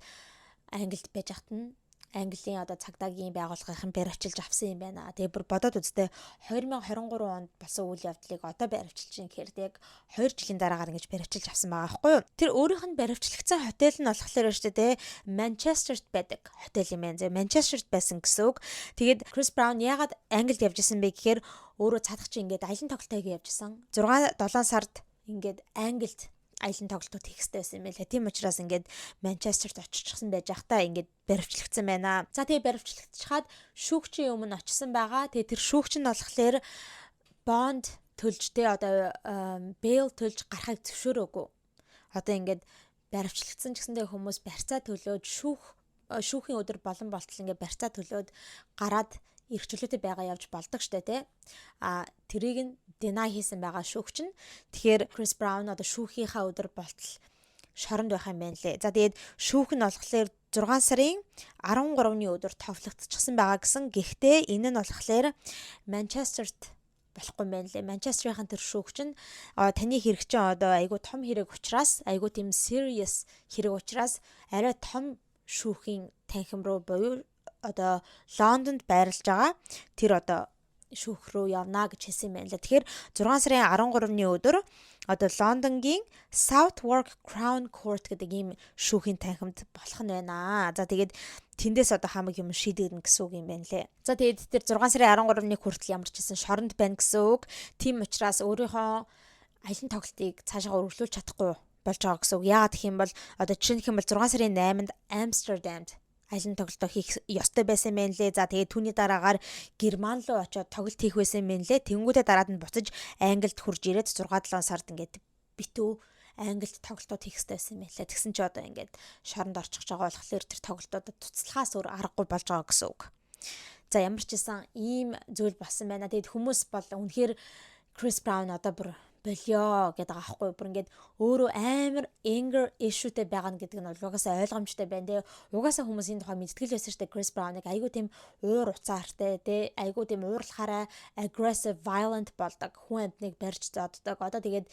Англид байж хат нь Английн одоо цагдаагийн байгууллагын баривчилж авсан юм байна. Тэгээ бүр бодоод үзтээ 2023 онд болсон үйл явдлыг одоо баривчилж ин гэхээр яг 2 жилийн дараагаар ингэж баривчилж авсан байгаа байхгүй юу? Тэр өөрийнх нь баривчлагдсан хотел нь болохоор шүү дээ Манчестерт байдаг хотел юм байна. Манчестерт байсан гэсэн үг. Тэгээд Крис Браун яагаад Англид явж исэн бэ гэхээр өөрөө цадах чи ингээд аялын тоглолтыг явж исэн. 6-7 сард ингээд Англид аялын тоглолтууд хийх хэрэгтэй байсан юм байна. Тийм учраас ингээд Манчестерт очичихсан байж ахтаа ингээд баривчлагдсан байна. За тэгээ баривчлагдчихад шүүгчийн өмнө очисан байгаа. Тэгээ тэр шүүгч нь болохоор бонд төлжтэй одоо бейл төлж гарахыг зөвшөөрөөгүй. Одоо ингээд баривчлагдсан ч гэсэндээ хүмүүс барьцаа төлөөд шүүхийн өдөр болон болтол ингээд барьцаа төлөөд гараад эрх чөлөөтэй байгаа явж болдог штэ тий. Тэрийг нь deny хийсэн байгаа шүүгч нь. Тэгэхээр Крис Браун одоо шүүхийнхаа өдөр болтол шоронд байх юм байна лээ. За тэгээд шүүх нь болохоор 6 сарын 13-ны өдөр товлогдчихсан байгаа гэсэн. Гэхдээ энэ нь болохоор Манчестерт болохгүй юм байна лээ. Манчестерийн тэр шүүгч нь таны хэрэг чинь одоо айгүй том хэрэг учраас айгүй тийм serious хэрэг учраас арай том шүүхийн танхим руу буюу одоо Лондонд байрлаж байгаа тэр одоо шүүх рүү явна гэж хэлсэн юм байна лээ. Тэгэхээр 6 сарын 13-ны өдөр одоо Лондонгийн Southwark Crown Court гэдэг ийм шүүхийн танхимд болох нь байна. За тэгээд тэндээс одоо хамаг юм шийдэгдэнэ гэсэн үг юм байна лээ. За тэгээд тэр 6 сарын 13-ны хүртэл ямар ч гэсэн шоронд байна гэсэн үг. Тийм учраас өөрийнхөө аялын тоглолтыг цаашаа өргөжлүүлж чадахгүй болж байгаа гэсэн үг. Яагаад гэх юм бол одоо жишээ нь 6 сарын 8-нд Амстердамд аялын тоглолтоо хийх ёстой байсан юм лээ. За тэгээд түүний дараагаар Герман руу очиод тоглолт хийх байсан юм лээ. Тэнгүүдээ дараад нь буцаж Англид хурж ирээд 6-7 сард ингээд битүү Англид тоглолтууд хийх ёстой байсан юм лээ. Тэгсэн чи одоо ингээд шоронд орчих байгаа болохоор тэр тоглолтуудад туцлахаас өөр аргагүй болж байгаа гэсэн үг. За ямар ч гэсэн ийм зүйл болсон байна. Тэгээд хүмүүс бол үнэхээр Крис Браун одоо бүр болио гэдэг аахгүй бүр ингээд өөрөө амар anger issueтэй байгаа гэдэг нь угаасаа ойлгомжтой байна. Тэгээ угаасаа хүмүүс энэ тухай мэдтгэл байсан шүү дээ. Крис Брауныг айгүй тийм уур уцаартай тий айгүй тийм уурлахаараа aggressive violent болдог. Хүн амьтныг барьж зоддог. Одоо тэгээд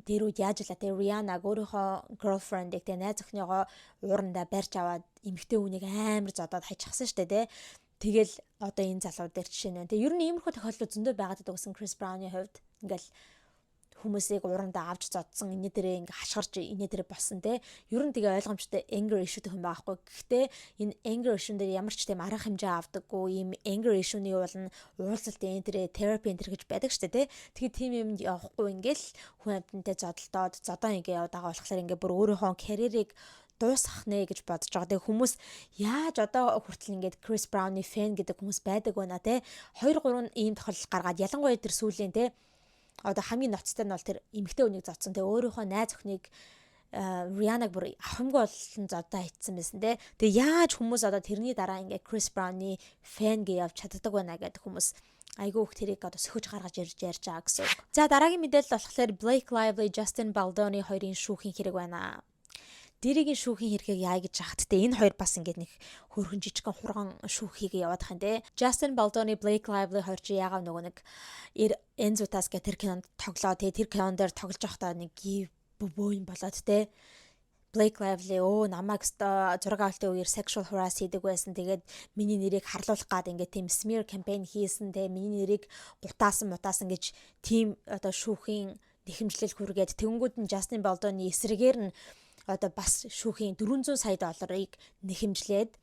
тэр үед яаж илаа тий Rihanna өөрийнхөө girlfriend-ийг тий найз охиныгоо уурандаа барьж аваад эмэгтэй хүнийг амар зодоод хайчихсан шүү дээ тий. Тэгэл одоо энэ залуу дээр жишээ нь. Тэгээ ер нь иймэрхүү тохиолдол зөндөө байгаад байсан Крис Брауны хувьд ингээл хүмүүсийг урандаа авч зодсон энэ дээрээ ингээ хашгирч энэ дээрээ болсон те ер нь тэгээ ойлгомжтой anger issue-тэй хүн байхгүй. Гэхдээ энэ anger issue дээр ямар ч тийм арга хэмжээ авдаггүй ийм anger issue-ний уул нь уулзалт энэ дээрээ therapy энэ гэж байдаг штэ те. Тэгэхээр тийм юмд явахгүй ингээл хүн амьтантай зодолдоод зодоо ингээ яваад байгаа болохоор ингээ бүр өөрийнхөө карьерийг дуусгах нэ гэж бодож байгаа. Тэгээ хүмүүс яаж одоо хүртэл ингээд Крис Брауны фэн гэдэг хүмүүс байдаг байна те. 2-3 ийм тохиолдол гаргаад ялангуяа тэр сүүлийн те одоо хамгийн ноцтой нь бол тэр эмэгтэй хүнийг зодсон. Тэгээ өөрийнхөө найз охиныг Rihanna-г бүр ахымгүй болон зодоо хийцсэн байсан те. Тэгээ яаж хүмүүс одоо тэрний дараа ингээд Крис Брауны фэн гэж явж чаддаг байна гэдэг хүмүүс айгүй их тэрийг одоо сөхөж гаргаж ярьж байгаа гэсэн үг. За дараагийн мэдээлэл болохоор Blake Lively, Justin Baldoni хоёрын шүүхийн хэрэг байна. Дэрийн шүүхийн хэргийг яа гэж хахтдээ энэ хоёр бас ингээд нэг хөрхөн жижигхэн хурган шүүхийг яваад хань те. Justin Baldoni, Blake Lively хоёр чи яагаад нөгөө нэг Enzo-тас гэх тэр кинонд тоглоо те. Тэр кинон дээр тоглож байхдаа нэг бөөйн болоод те. Blake Lively намайг зураг авалтын үеэр sexual harass хийдэг байсан. Тэгээд миний нэрийг харлуулах гад ингээд тийм smear campaign хийсэн те. Миний нэрийг гутаасан гэж тийм одоо шүүхийн нэхэмжлэл хүргээд тэнгүүд нь Justin Baldoni эсрэгээр нь одоо бас шүүхийн 400 сая долларыг нэхэмжлээд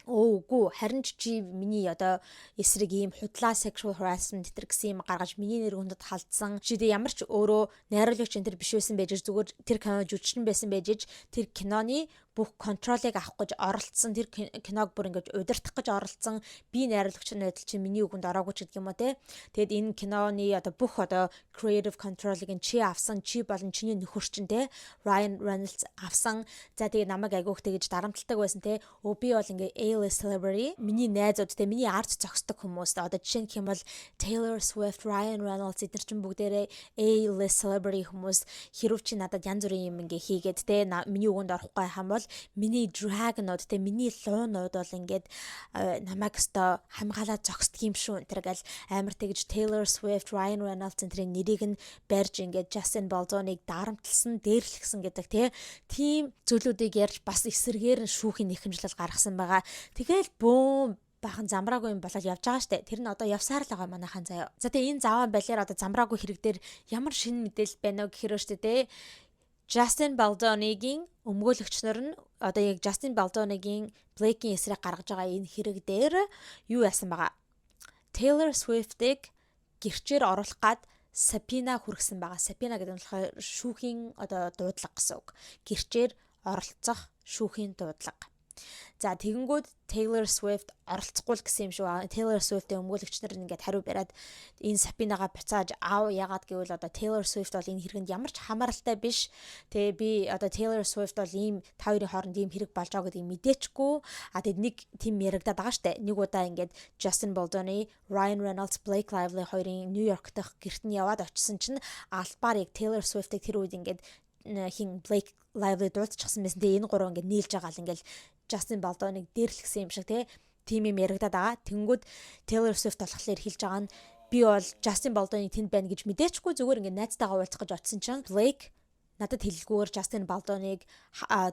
үгүй харин чи миний одоо эсрэг ийм худлаа sexual harassment гэсэн юм гаргаж миний нэр хүндэд халдсан. Чи ямар ч өөрөө найруулагч энэ төр биш байсан байж зүгээр тэр кино жүжигчин байсан байж тэр киноны бүх контролыг авах гэж оролцсон, тэр киног бүр ингэж удирдах гэж оролцсон би найруулагч нь адил чи миний үгэнд ороогүй ч гэдэг юм уу те. Тэгэд энэ киноны одоо бүх одоо creative control-ыг чи авсан, чи болон чиний нөхөр чинь те Ryan Reynolds авсан. За тэгээд намайг айгүйхтэй гэж дарамтлагдаг байсан те. Би бол ингээ A-list celebrity, миний найзууд те, миний арт зохисдог хүмүүс. Одоо жишээ нь гэх юм бол Taylor Swift, Ryan Reynolds эдгээр чинь бүгдээрээ A-list celebrity хүмүүс. Хэрв чи надад янз бүрийн юм ингээ хийгээд те миний үгэнд орохгүй хам бол миний драгнууд те, миний луунууд бол ингээд намайг өстой хамгаалаад зогсдөг юм шүү энэ гэл амар тэгж Taylor Swift, Ryan Reynolds энтрийн нэрийг нь барьж ингээд Justin Baldwin-ыг дарамтлсан, дээрлэхсэн гэдэг тийм зүйлүүдийг ярьж бас эсэргээр нь шүүхийн нэхэмжлэл гаргасан байгаа. Тэгэл бөөм бахан замраагүй юм болоод явж байгаа штэ. Тэр нь одоо явсаар л байгаа манайхан заяа. За тэгээ энэ заван байлаар одоо замраагүй хэрэг дээр ямар шинэ мэдээлэл байна вэ гэхээр штэ те. Justin Baldwin-ийн өмгөөлөгч нар нь одоо яг Justin Baldwin-ийн Blake-ийн эсрэг гаргаж байгаа энэ хэрэг дээр юу яасан байгаа? Taylor Swift-ыг гэрчээр оруулах гад subpoena хүргэсэн байгаа. Subpoena гэдэг нь болохоор шүүхийн одоо дуудлага гэсэн үг. Гэрчээр оролцох шүүхийн дуудлага. За тэгэнгүүт Taylor Swift оролцохгүй гэсэн юм шүү. Taylor Swift-ийн өмгөөлөгч нар ингээд хариу бариад энэ subpoena-га буцааж аав яагаад гэвэл одоо Taylor Swift бол энэ хэрэгэнд ямар ч хамааралтай биш. Тэгээ би одоо Taylor Swift бол ийм та хоёрын хооронд ийм хэрэг болж байгаа гэдгийг мэдээчгүй. Тэгэд нэг тийм яригадаад байгаа штэ. Нэг удаа ингээд Justin Baldwin, Ryan Reynolds, Blake Lively хоёрын New York дахь гэрт нь яваад очисон чинь албаар яг Taylor Swift-ыг тэр үед ингээд Blake Lively дуудчихсан байсан. Тэгээ энэ гурав ингээд нийлж байгаа л ингээд Justin Baldwin-ыг дээрлэхсэн юм шиг тийм юм яригадаад байгаа. Тэнгүүд Taylor Swift болохоор хэлж байгаа нь би бол Justin Baldwin-ыг тэнд байна гэж мэдээчгүй, зүгээр ингээд найзтайгаа уулзах гэж очисон чинь Blake надад хэлэлгүйгээр Justin Baldwin-ыг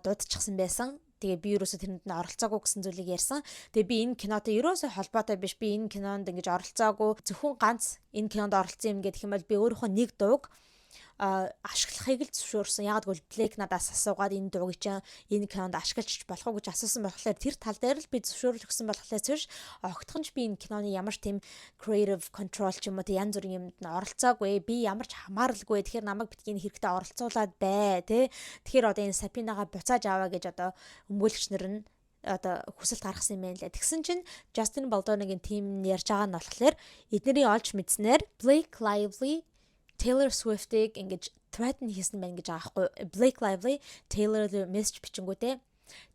дуудчихсан байсан. Тэгээ би ерөөсө тэрэнд нь оролцоогүй гэсэн зүйлийг ярьсан. Тэгээ би энэ кинотой ерөөсө холбоотой биш. Би энэ кинонд ингэж оролцоогүй. Зөвхөн ганц энэ кинонд оролцсон юм гэх юм бол би өөрийнхөө нэг дууг ашиглахыг л зөвшөөрсөн. Яг гэвэл Blake надаас асуугаад энэ дуугийг чинь энэ кинонд ашиглаж болох уу гэж асуусан болохоор тэр тал дээр л би зөвшөөрөл өгсөн болохоор цэвэрш огтхон ч би энэ киноны ямар ч тийм creative control ч юм уу янз бүрийн юмд нь оролцоогүй. Би ямар ч хамааралгүй. Тэгэхээр намайг битгий хэрэгтэй оролцуулаад бай тэ. Тэгэхээр одоо энэ subpoena-га буцааж аваа гэж одоо өмгөөлөгч нар нь одоо хүсэлт гаргасан юм байна лээ. Тэгсэн чинь Justin Baldwin-гийн тим ярьж байгаа нь болохоор эднэрийн олж мэдснээр Blake Lively Taylor Swift-ыг ингэж threaten хийсэн байна гэж байгаа байхгүй. Blake Lively Taylor-ыг мессеж бичингүүтэй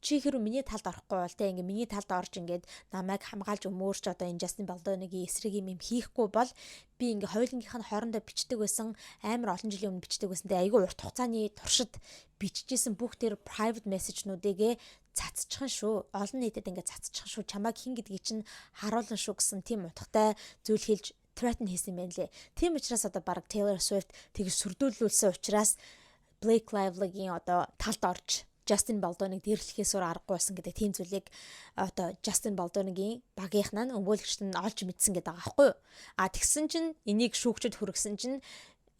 чи хэрэг миний талд орохгүй бол тэ ингээ миний талд орж ингээд намайг хамгаалж өмөөрч одоо энэ Justin Baldwin-гийн эсрэг юм хийхгүй бол би ингээ хоёулангийнх нь хоорондоо бичдэг байсан, амар олон жилийн өмнө бичдэг байсан. Тэ айгүй урт хугацааны туршид бичижсэн бүх тэр private message-нуудыг цацчихсан шүү. Олон нийтэд ингээ цацчихсан шүү. Чамайг хин гэдгийг чинь харуулна шүү гэсэн тийм утгатай зүйл хэлж threaten хийсэн юм байна лээ. Тийм учраас одоо баг Taylor Swift тэгж сүрдүүлүүлсэн учраас Blake Lively-гийн одоо талд орж Justin Baldwin-ыг дээрлэхээс өөр аргагүй байсан гэдэг тийм зүйлийг одоо Justin Baldwin-гийн багийнхан нь өмгөөлөгчд нь олж мэдсэн гэдэг байгаа байхгүй юу? Тэгсэн чинь энийг шүүгчд хүргэсэн чинь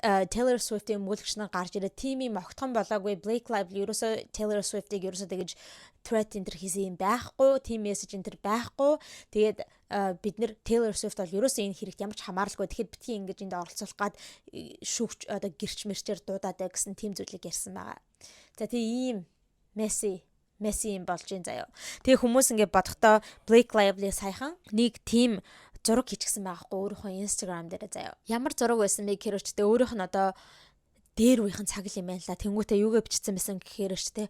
Taylor Swift-ийн өмгөөлөгч нар гарч ирээд тийм юм огтхон болоогүй. Blake Lively ерөөсөө Taylor Swift-ыг ерөөсөө тэгж threat энэ хийсэн юм байхгүй, тийм мессеж энэ байхгүй. Тэгээд бид нэр Taylor Swift бол ерөөсөө энэ хэрэгт ямар ч хамааралгүй. Тэгэхэд битгий ингэж энд оролцуулах гад шүүгч одоо гэрч мэрчээр дуудаад гэсэн тийм зүйлийг ярьсан байгаа. За тийм ийм месси юм болж ин заяа. Тэгээ хүмүүс ингэ бодохдоо Blake Lively саяхан нэг тийм зураг хийчихсэн байхгүй өөрийнхөө Instagram дээр заяа. Ямар зураг байсан бэ гэхээр ч тэ өөрийнх нь одоо дээр үеийнхэн цаг юм байна л. Тэнгүүтээ юугээ бичсэн байсан гэхээр ч тэ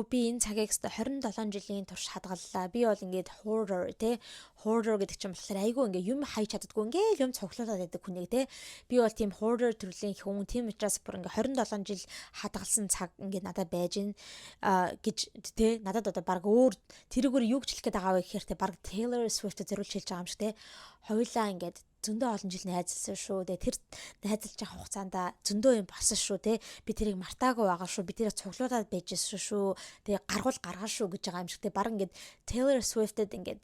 би энэ цагийг 27 жилийн турш хадгаллаа. Би бол ингээд hoarder тэ. Hoarder гэдэг чинь болохоор айгүй ингээ юм хайж чаддгүй ингээл юм цуглуулад байдаг хүнийг тэ. Би бол тийм hoarder төрлийн хүн. Тийм учраас бүр ингээ 27 жил хадгалсан цаг ингээ надад байж гин гэж тэ. Надад одоо баг өөр тэрүүгээр юу гэж хэлэх гээд байгаа вэ гэхээр тэ баг Taylor Swift зориулж хэлж байгаа юм шиг тэ. Хоёулаа ингээд зөндөө олон жил найзалсан шүү. Тэр найзалж байгаа хугацаанд зөндөө юм болсон шүү те. Би тэрийг мартаагүй байгаа шүү. Би тэрийг цуглуулад байжсэн шүү. Тэгээ гаргал шүү гэж байгаа юм шиг те. Баг ингээд Taylor Swift-д ингээд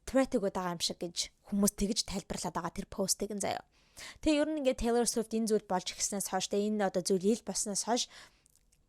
threat өгöd байгаа юм шиг гэж хүмүүс тэгж тайлбарлаад байгаа тэр постыг нь заяа. Тэгээ ер нь ингээд Taylor Swift энэ зүйл болж ирснээс хойш те энэ одоо зүйл ил болсноос хойш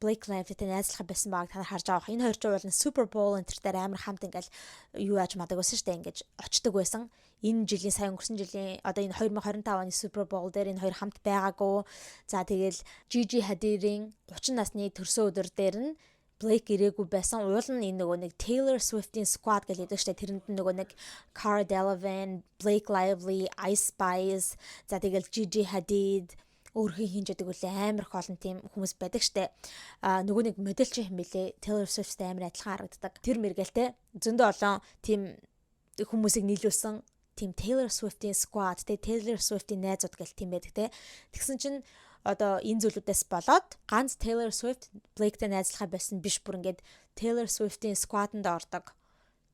Blake Lively-тэй найзлах байсан байгааг та нар харж байгаа. Энэ хоёр ч бол Super Bowl энэ төр амар хамт ингээл юу яаж мадаг байсан шүү дээ. Ингээд очдөг байсан. Энэ жилийн сая өнгөрсөн жилийн одоо энэ 2025 оны Super Bowl дээр энэ хоёр хамт байгаагүй. За тэгэл Gigi Hadid-ийн 30 насны төрсөн өдөр дээр нь Blake ирээгүй байсан. Уул нь энэ нөгөө нэг Taylor Swift-ийн Squad гэж хэлдэг штэ. Тэрэнд нь нөгөө нэг Cara Delevingne, Blake Lively, Ice Spice, за тэгэл Gigi Hadid өөрхөн хийж яадаг үлээ амар их олон тийм хүмүүс байдаг штэ. Нөгөө нэг модельч юм билэ. Taylor Swift-тэй амар адилхан харагддаг. Тэр мэргэлтэй зөндөө олон тийм хүмүүсийг нийлүүлсэн тийм Taylor Swift-ийн Squad, Taylor Swift-ийн найзууд гэл тийм байдаг те. Тэгсэн чинь одоо энэ зүйлүүдээс болоод ганц Taylor Swift Blake-тэй найзлахаа байсан биш, бүр ингээд Taylor Swift-ийн Squad-нд ордог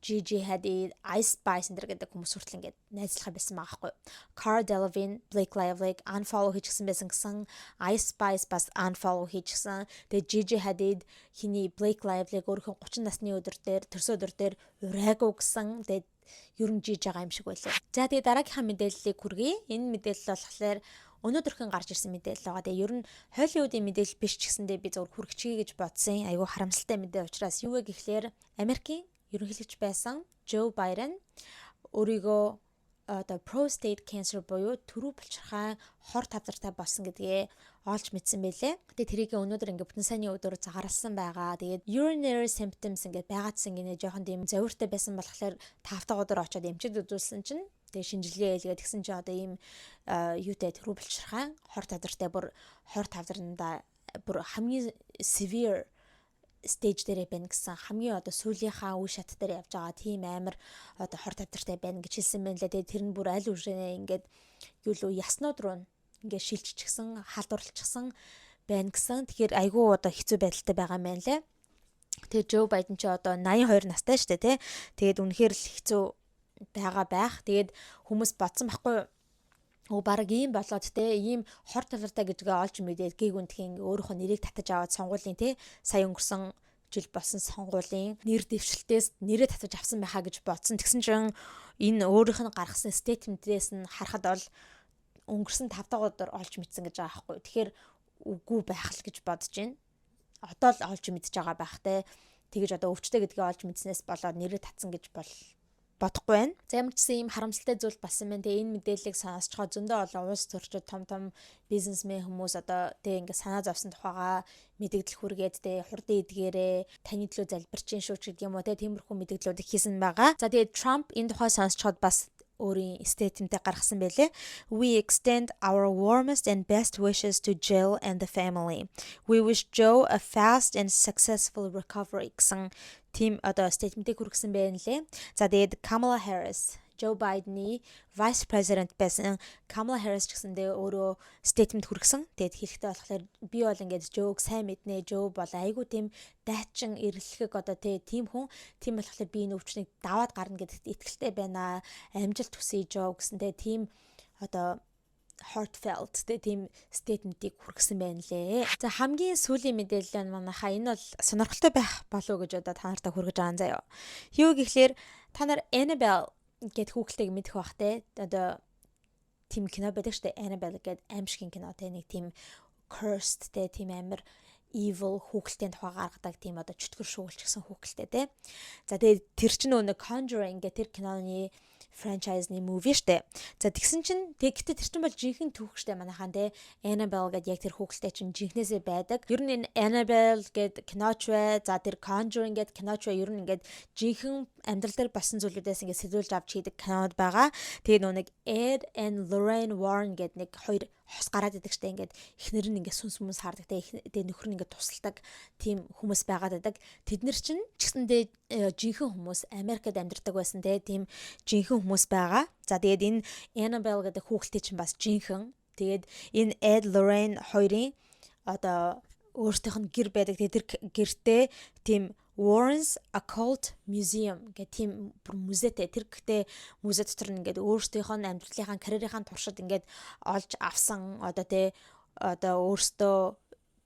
Gigi Hadid, Ice Spice гэдэг хүмүүс хүртэл ингээд найзлахаа байсан байгаа хгүй. Cara Delevingne, Blake Lively unfollow хийчихсэн байсан гэсэн, Ice Spice бас unfollow хийчихсэн. Тэгээ Gigi Hadid хиний Blake Lively өөрийнхөө 30 насны өдөр дээр төрсөн өдөр дээр урайгүй гэсэн. Тэгээ ер нь жиж байгаа юм шиг байлаа. За тэгээ дараагийнхаа мэдээллийг хүргэе. Энэ мэдээлэл болохоор өнөөдөрхөн гарч ирсэн мэдээлэл байгаа. Тэгээ ер нь Hollywood-ийн мэдээлэл биш ч гэсэндээ би зөвхөн хүргэчихье гэж бодсон. Айгүй харамсалтай мэдээ учраас юу вэ гэхлээр Америкийн ерөнхийлөгч байсан Joe Biden өөрийгөө одоо prostate cancer буюу түрүү булчирхай хор тавдартай болсон гэдгээ олж мэдсэн байлээ. Тэгээ тэрийг өнөөдөр ингээ бүтэн сайнны өдөр загаарлсан байгаа. Тэгээд urinary symptoms ингээ байгаадсан гинэ жоохон тийм завиртай байсан болохоор 5 дахь өдөр очиод эмчид үзүүлсэн чинь тэгээ шинжилгээ хийлгээд тэгсэн чинь одоо ийм юутай түрүү булчирхай хор тавдартай бүр хор тавдарнда бүр хамгийн severe stage дээр байна гэсэн хамгийн одоо сүүлийнхаа үе шат дээр явж байгаа тийм амар одоо хор тавдартай байна гэж хэлсэн байна лээ. Тэгээ тэр нь бүр аль үшрээ ингээд юу л яснууд руу ингээд шилжчихсэн, халдварлчихсан байна гэсэн. Тэгэхээр айгүй одоо хэцүү байдалтай байгаа юм байна лээ. Тэгээ Joe Biden ч одоо 82 настай шүү дээ тий. Тэгээд үнэхээр л хэцүү байгаа байх. Тэгээд хүмүүс бодсон байхгүй баг ийм болоод те ийм хор тавдартай гэдгээ олж мэдээд гээгүнтхийн өөрийнхөө нэрийг татаж аваад сонгуулийн те сая өнгөрсөн жил болсон сонгуулийн нэр дэвшилтээс нэрээ татаж авсан байхаа гэж бодсон. Тэгсэн чинь энэ өөрийнх нь гаргасан стейтментээс нь харахад бол өнгөрсөн 5 дахь өдөр олж мэдсэн гэж байгаа байхгүй. Тэгэхээр үгүй байх л гэж бодож байна. Одоо л олж мэдж байгаа байх те. Тэгэж одоо өвчтэй гэдгээ олж мэдснээс болоод нэрээ татсан гэж бодохгүй байна. За ямар ч гэсэн ийм харамсалтай зүйл болсон байна. Тэгээ энэ мэдээллийг сонсцохоо зөндөө олон улс төрчид том бизнесмен хүмүүс одоо тэгээ ингээ санаа зовсон тухайга мэдээлэл хүргээд тэгээ хурдан эдгээрээ таны төлөө залбирчин шүү ч гэдэг юм уу тиймэрхүү мэдээллүүд их хийсэн байгаа. За тэгээ Trump энэ тухай сонсцоход бас өөрийн стейтментээ гаргасан байлээ. We extend our warmest and best wishes to Jill and the family. We wish Joe a fast and successful recovery гэсэн тийм одоо стейтментийг хүргэсэн байна лээ. За тэгээд Kamala Harris, Joe Biden-ий Vice President байсан Kamala Harris ч гэсэндээ өөрөө стейтмент хүргэсэн. Тэгээд хэлэхдээ болохоор би бол ингээд Joe-г сайн мэднэ. Joe бол айгүй тийм дайчин эрэлхэг одоо тийм хүн. Тийм болохоор би энэ өвчнийг даваад гарна гэдэгт итгэлтэй байна. Амжилт хүсье Joe гэсэндээ тийм одоо heartfelt тийм стейтментийг хүргэсэн байна лээ. За хамгийн сүүлийн мэдээлэл нь манайхаа энэ бол сонирхолтой байх болов уу гэж одоо та нартаа хүргэж байгаа заяа. Юу гэхлээр та нар Annabelle гэд хүүхэлтэйг мэдэх бах те. Одоо тийм кино байдаг штэ Annabelle гэд аимшигын кино те нэг тийм cursed те тийм амар evil хүүхэлтийн тухай гаргадаг тийм одоо чөтгөр шүүгэлч гэсэн хүүхэлтэй те. За тэгээд тэр чинь нэг Conjuring гэх тэр киноны franchise-ны movie штэ. За тэгсэн чинь гэхдээ тэр чинь бол жинхэнэ түүх штэ манайхаа те. Annabelle гэд яг тэр хүүхэлтэй чинь жинхнээсээ байдаг. Ер нь энэ Annabelle гэд киноч бай. За тэр Conjuring гэд киноч бай. Ер нь ингээд жинхэнэ амьдрал дээр болсон зүйлүүдээс ингээд сэдвүүлж авч хийдэг кинод байгаа. Тэгээд нэг Ed and Lorraine Warren гэд нэг хоёр хос гараад идэг штэ ингээд эхнэр нь ингээд сүнс сүмс хардаг те. Тэгээд нөхөр нь ингээд тусалдаг тийм хүмүүс байгаад байдаг. Тэд нар чинь ч гэсэндээ жинхэнэ хүмүүс Америкт амьдардаг байсан те. Тийм жинхэнэ хүмүүс байгаа. За тэгээд энэ Annabelle гэдэг хүүхэлтэй чинь бас жинхэнэ. Тэгээд энэ Ed Lorraine хоёрын одоо өөртөөх нь гэр байдаг. Тэгээд тэр гэртээ тийм Warren's Occult Museum гэх тийм музейтэй. Тэр гэхдээ музей дотор нь ингээд өөртөөх нь амьдралынхаа карьерийнхаа туршид ингээд олж авсан одоо өөртөө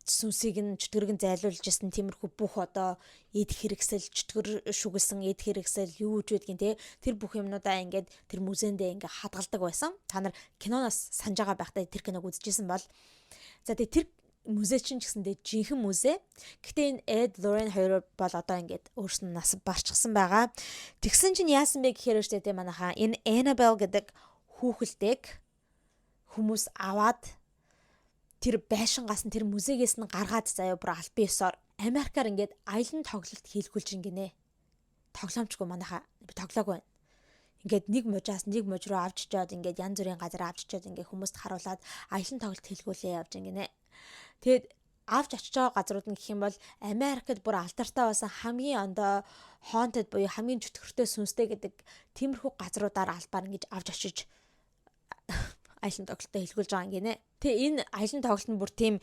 сүнсийг нь чөтгөргөн зайлуулж ирсэн тиймэрхүү бүх одоо эд хэрэгсэл чөтгөр шүглсэн эд хэрэгсэл юу ч байдгийн те тэр бүх юмнуудаа ингээд тэр музейндээ ингээд хадгалдаг байсан. Та нар киноноос санаж байгаа байхдаа тэр киног үзчихсэн бол за тэр музей чинь ч гэсэндээ жинхэнэ музей. Гэхдээ энэ Ed Lorraine хоёр бол одоо ингээд өөрснөө нас барчсан байгаа. Тэгсэн чинь яасан бэ гэхээр штэ те манайхаа энэ Annabelle гэдэг хүүхэлдэйг хүмүүс аваад тэр байшингаас нь тэр музейгээс нь гаргаад заяа бүр аль биесээр Америкаар ингээд аялан тоглолт хийлгүүлж гинэ. Тоглоомчгүй манайха би тоглоогүй байна. Ингээд нэг мужаас нэг муж руу авч чаад ингээд янз бүрийн газар авч чаад ингээд хүмүүст харуулад аялан тоглолт хийлгүүлээ явж гинэ. Тэгэд авч очиж байгаа газрууд нь гэх юм бол Америкт бүр алдартай байсан хамгийн ондоо haunted буюу хамгийн чөтгөртэй сүнстэй гэдэг тиймэрхүү газруудаар албаар ингэж авч очиж аялан тоглолтоо хийлгүүлж байгаа юм гинэ. Тэгээ энэ аялан тоглолт нь бүр тийм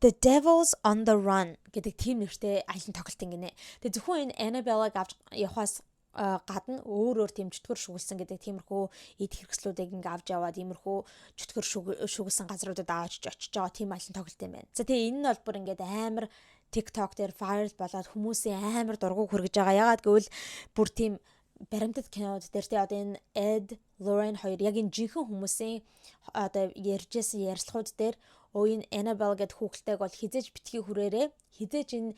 The Devil's on the Run гэдэг тийм нэртэй аялан тоглолт юм гинэ. Тэгээ зөвхөн энэ Annabelle-г авч явахаас гадна өөр тийм чөтгөр шүглсэн гэдэг тиймэрхүү эд хэрэгслүүдийг ингээ авч яваад иймэрхүү чөтгөр шүглсэн газруудад авч очиж байгаа тийм аялан тоглолт юм байна. За тэгээ энэ нь бол бүр ингээд амар TikTok дээр viral болоод хүмүүсийн амар дургуг хүргэж байгаа. Ягаад гэвэл бүр тийм баримтат кинод дээр тий одоо энэ Ed, Lauren хоёр яг энэ жинхэнэ хүмүүсийн одоо ярьжсэн ярилцлагууд дээр энэ Annabelle гэдэг хүүхэлтэйг бол хизээж битгий хүрээрээ хизээж энэ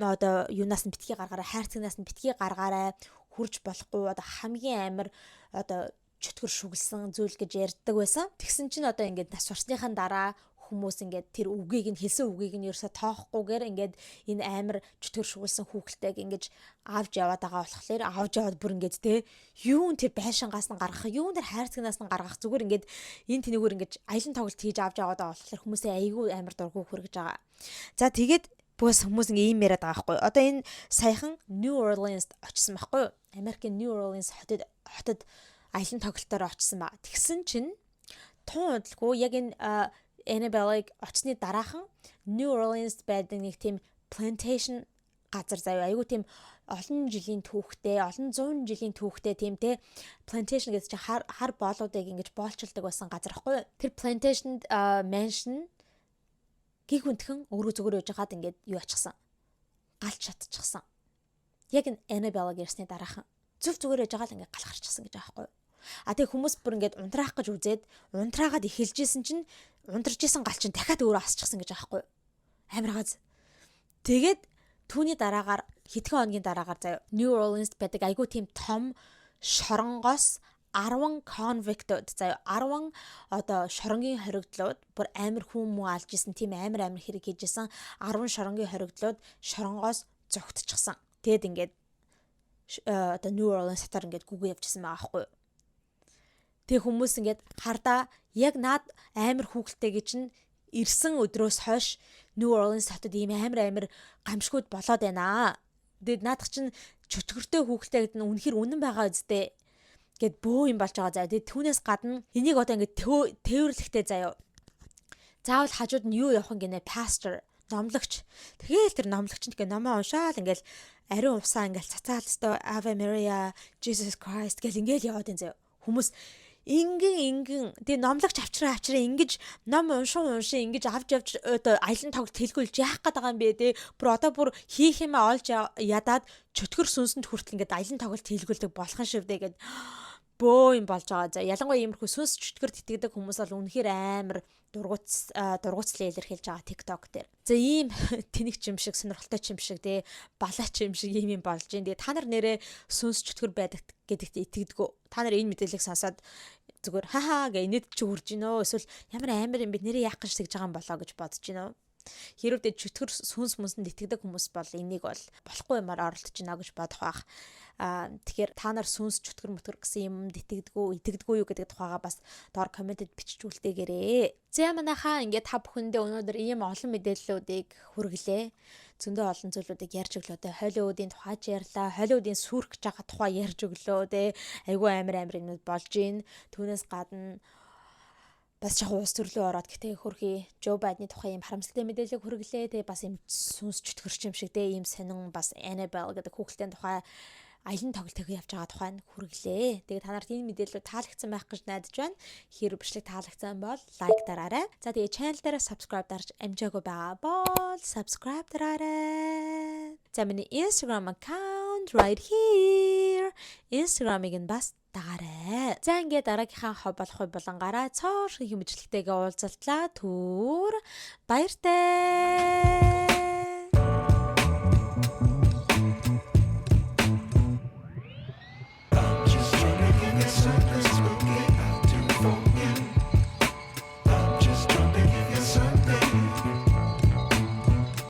одоо юунаас нь битгий гаргаараа хайрцагнаас нь битгий гаргаараа хүрж болохгүй одоо хамгийн амар одоо чөтгөр шүглсэн зүйл гэж ярьдаг байсан. Тэгсэн чинь одоо ингээд нас барсныхаа дараа хүмүүс ингээд тэр үгийг нь хэлсэн үгийг нь ерөөсө тоохгүйгээр ингээд энэ амар чөтгөр шүглсэн хүүхэлтэйг ингэж авч яваад байгаа болохоор авч яваад бүр ингээд те юун тэр байшингаас нь гаргах юун тэр хайрцагнаас нь гаргах зүгээр ингээд энэ тэнийгөр ингэж аялан тоглолт хийж авч яваад байгаа болохоор хүмүүсээ айгүй амар дургуй хүргэж байгаа. За тэгээд бүс хүмүүс ингээ ийм яриад байгаа байхгүй. Одоо энэ саяхан New Orleans очсон байхгүй юу? Америкийн New Orleans хотод аялан тоглолтоор очсон ба. Тэгсэн чинь тун удалгүй яг энэ Annabelle-ыг очсны дараахан New Orleans байдаг нэг тийм plantation газар заяа. Айгуу тийм олон жилийн түүхтэй, олон зуун жилийн түүхтэй тийм те plantation гэдэг чинь хар боолуудыг ингэж боолчилдаг байсан газар байхгүй юу? Тэр plantation mansion гих хүндхэн өөрөө зүгээр яж хагаад ингээд юу ачихсан. Галч шатчихсан. Яг энэ Annabelle гэрсний дараахан зөв зүгээр яж хагаад ингээд гал гарчихсан гэж байгаа байхгүй юу? А тэг хүмүүс бүр ингээд унтраах гэж үзээд унтраагаад эхэлжсэн чинь унтарч исэн гал чинь дахиад өөрөө асчихсан гэж байгаа байхгүй юу? Амар газ. Тэгээд түүний дараагаар хэдхэн хоногийн дараагаар заяа New Orleans байдаг айгуу тийм том шоронгоос 10 convict-ууд заяа 10 одоо шоронгийн хоригдлууд бүр амар хүмүү алж исэн тийм амар хэрэг хийжсэн 10 шоронгийн хоригдлууд шоронгоос зогтчихсан. Тэгэд ингээд одоо New Orleans хотоор ингээд гүгөө явжсэн байгаа байхгүй юу? Тэг хүмүүс ингээд хардаа яг наад амар хүүхэлтэйг чинь ирсэн өдрөөс хойш New Orleans хотод ийм амар гамшгууд болоод байна. Тэгэд наадах чинь чөтгөртэй хүүхэлтэйгд нь үнэхэр үнэн байгаа үстэй гэд бөө юм болж байгаа заяа. Тэгээд түүнээс гадна энийг одоо ингээд тээвэрлэхтэй заяа. Заавал хажууд нь юу явах гинэ pastor номлогч. Тэгээл тэр номлогч нь ингээд номоо уншаал ингээд ариун усаа ингээд цацаал өстой Ave Maria Jesus Christ гэл ингээд яваад энэ заяа. Хүмүүс ингэн тэг номлогч авчраа ингэж ном уншин ингэж авч явж одоо аялан тоглолт хэлгүүлж яах гээд байгаа юм бэ те бүр одоо бүр хийх юм олж ядаад чөтгөр сүнсэнд хүртэл ингээд аялан тоглолт хэлгүүлдэг болох нь шивдэ гэд бөө юм болж байгаа. За ялангуяа иймэрхүү сүнс чөтгөр итгэдэг хүмүүс бол үнэхээр амар дургуцлаа илэрхийлж байгаа TikTok дээр. За ийм тэнэг юм шиг сонирхолтой юм шиг те балаач юм шиг ийм болж байна. Тэгээ та нар нэрээ сүнс чөтгөр байдаг гэдэгт итгэдэггүй. Та нар энэ мэдээллийг сонсоод зүгээр хаа гэ инээд чи үрж гинөө эсвэл ямар юм бид нэрээ яах гэж тэгж байгаа юм болоо гэж бодож гинөө. Хэрвээ чөтгөр сүнс мөнсөнд итгэдэг хүмүүс бол энийг бол болохгүй юмар оролдож гинэ гэж бодох бах. Тэгэхээр та нар сүнс чөтгөр мөтгөр гэсэн юмд итгэдэггүй юу гэдэг тухайга бас доор комментэд биччихүүлтэйгээрээ. За манайхаа ингээд та бүхэндээ өнөөдөр ийм олон мэдээллүүдийг хүргэлээ. Зөндөө олон зүйлүүдийг ярьж өглөө те Холливуудын тухайч ярьлаа. Холливуудын сүрх гэж байгаа тухай ярьж өглөө те. Айгүй амар юмнууд болж гин. Түүнээс гадна бас яг уус төрлөө ороод гэтээ хөрхий Joe Biden-ы тухай юм харамсалтай мэдээлэл хүргэлээ. Тэгээ бас юм сүнс чөтгөрч юм шиг те ийм сонин бас Annabelle гэдэг хүүхэлдэйн тухай аялан тоглолт явж байгаа тухай хүргэлээ. Тэгээ та нарт энэ мэдээлэл таалагдсан байх гэж найдаж байна. Хэрвээ бичлэг таалагдсан бол лайк дараарай. За тэгээ channel дээр subscribe дарж амжаагүй байгаа бол subscribe дараарай. За миний Instagram account right here. Instagram-ыг нь бас дагаарай. За ингээд дараагийнхаа хов болох болонгаараа цоор их мэдлэгтэйгээ уулзалтлаа. Түр баяртай.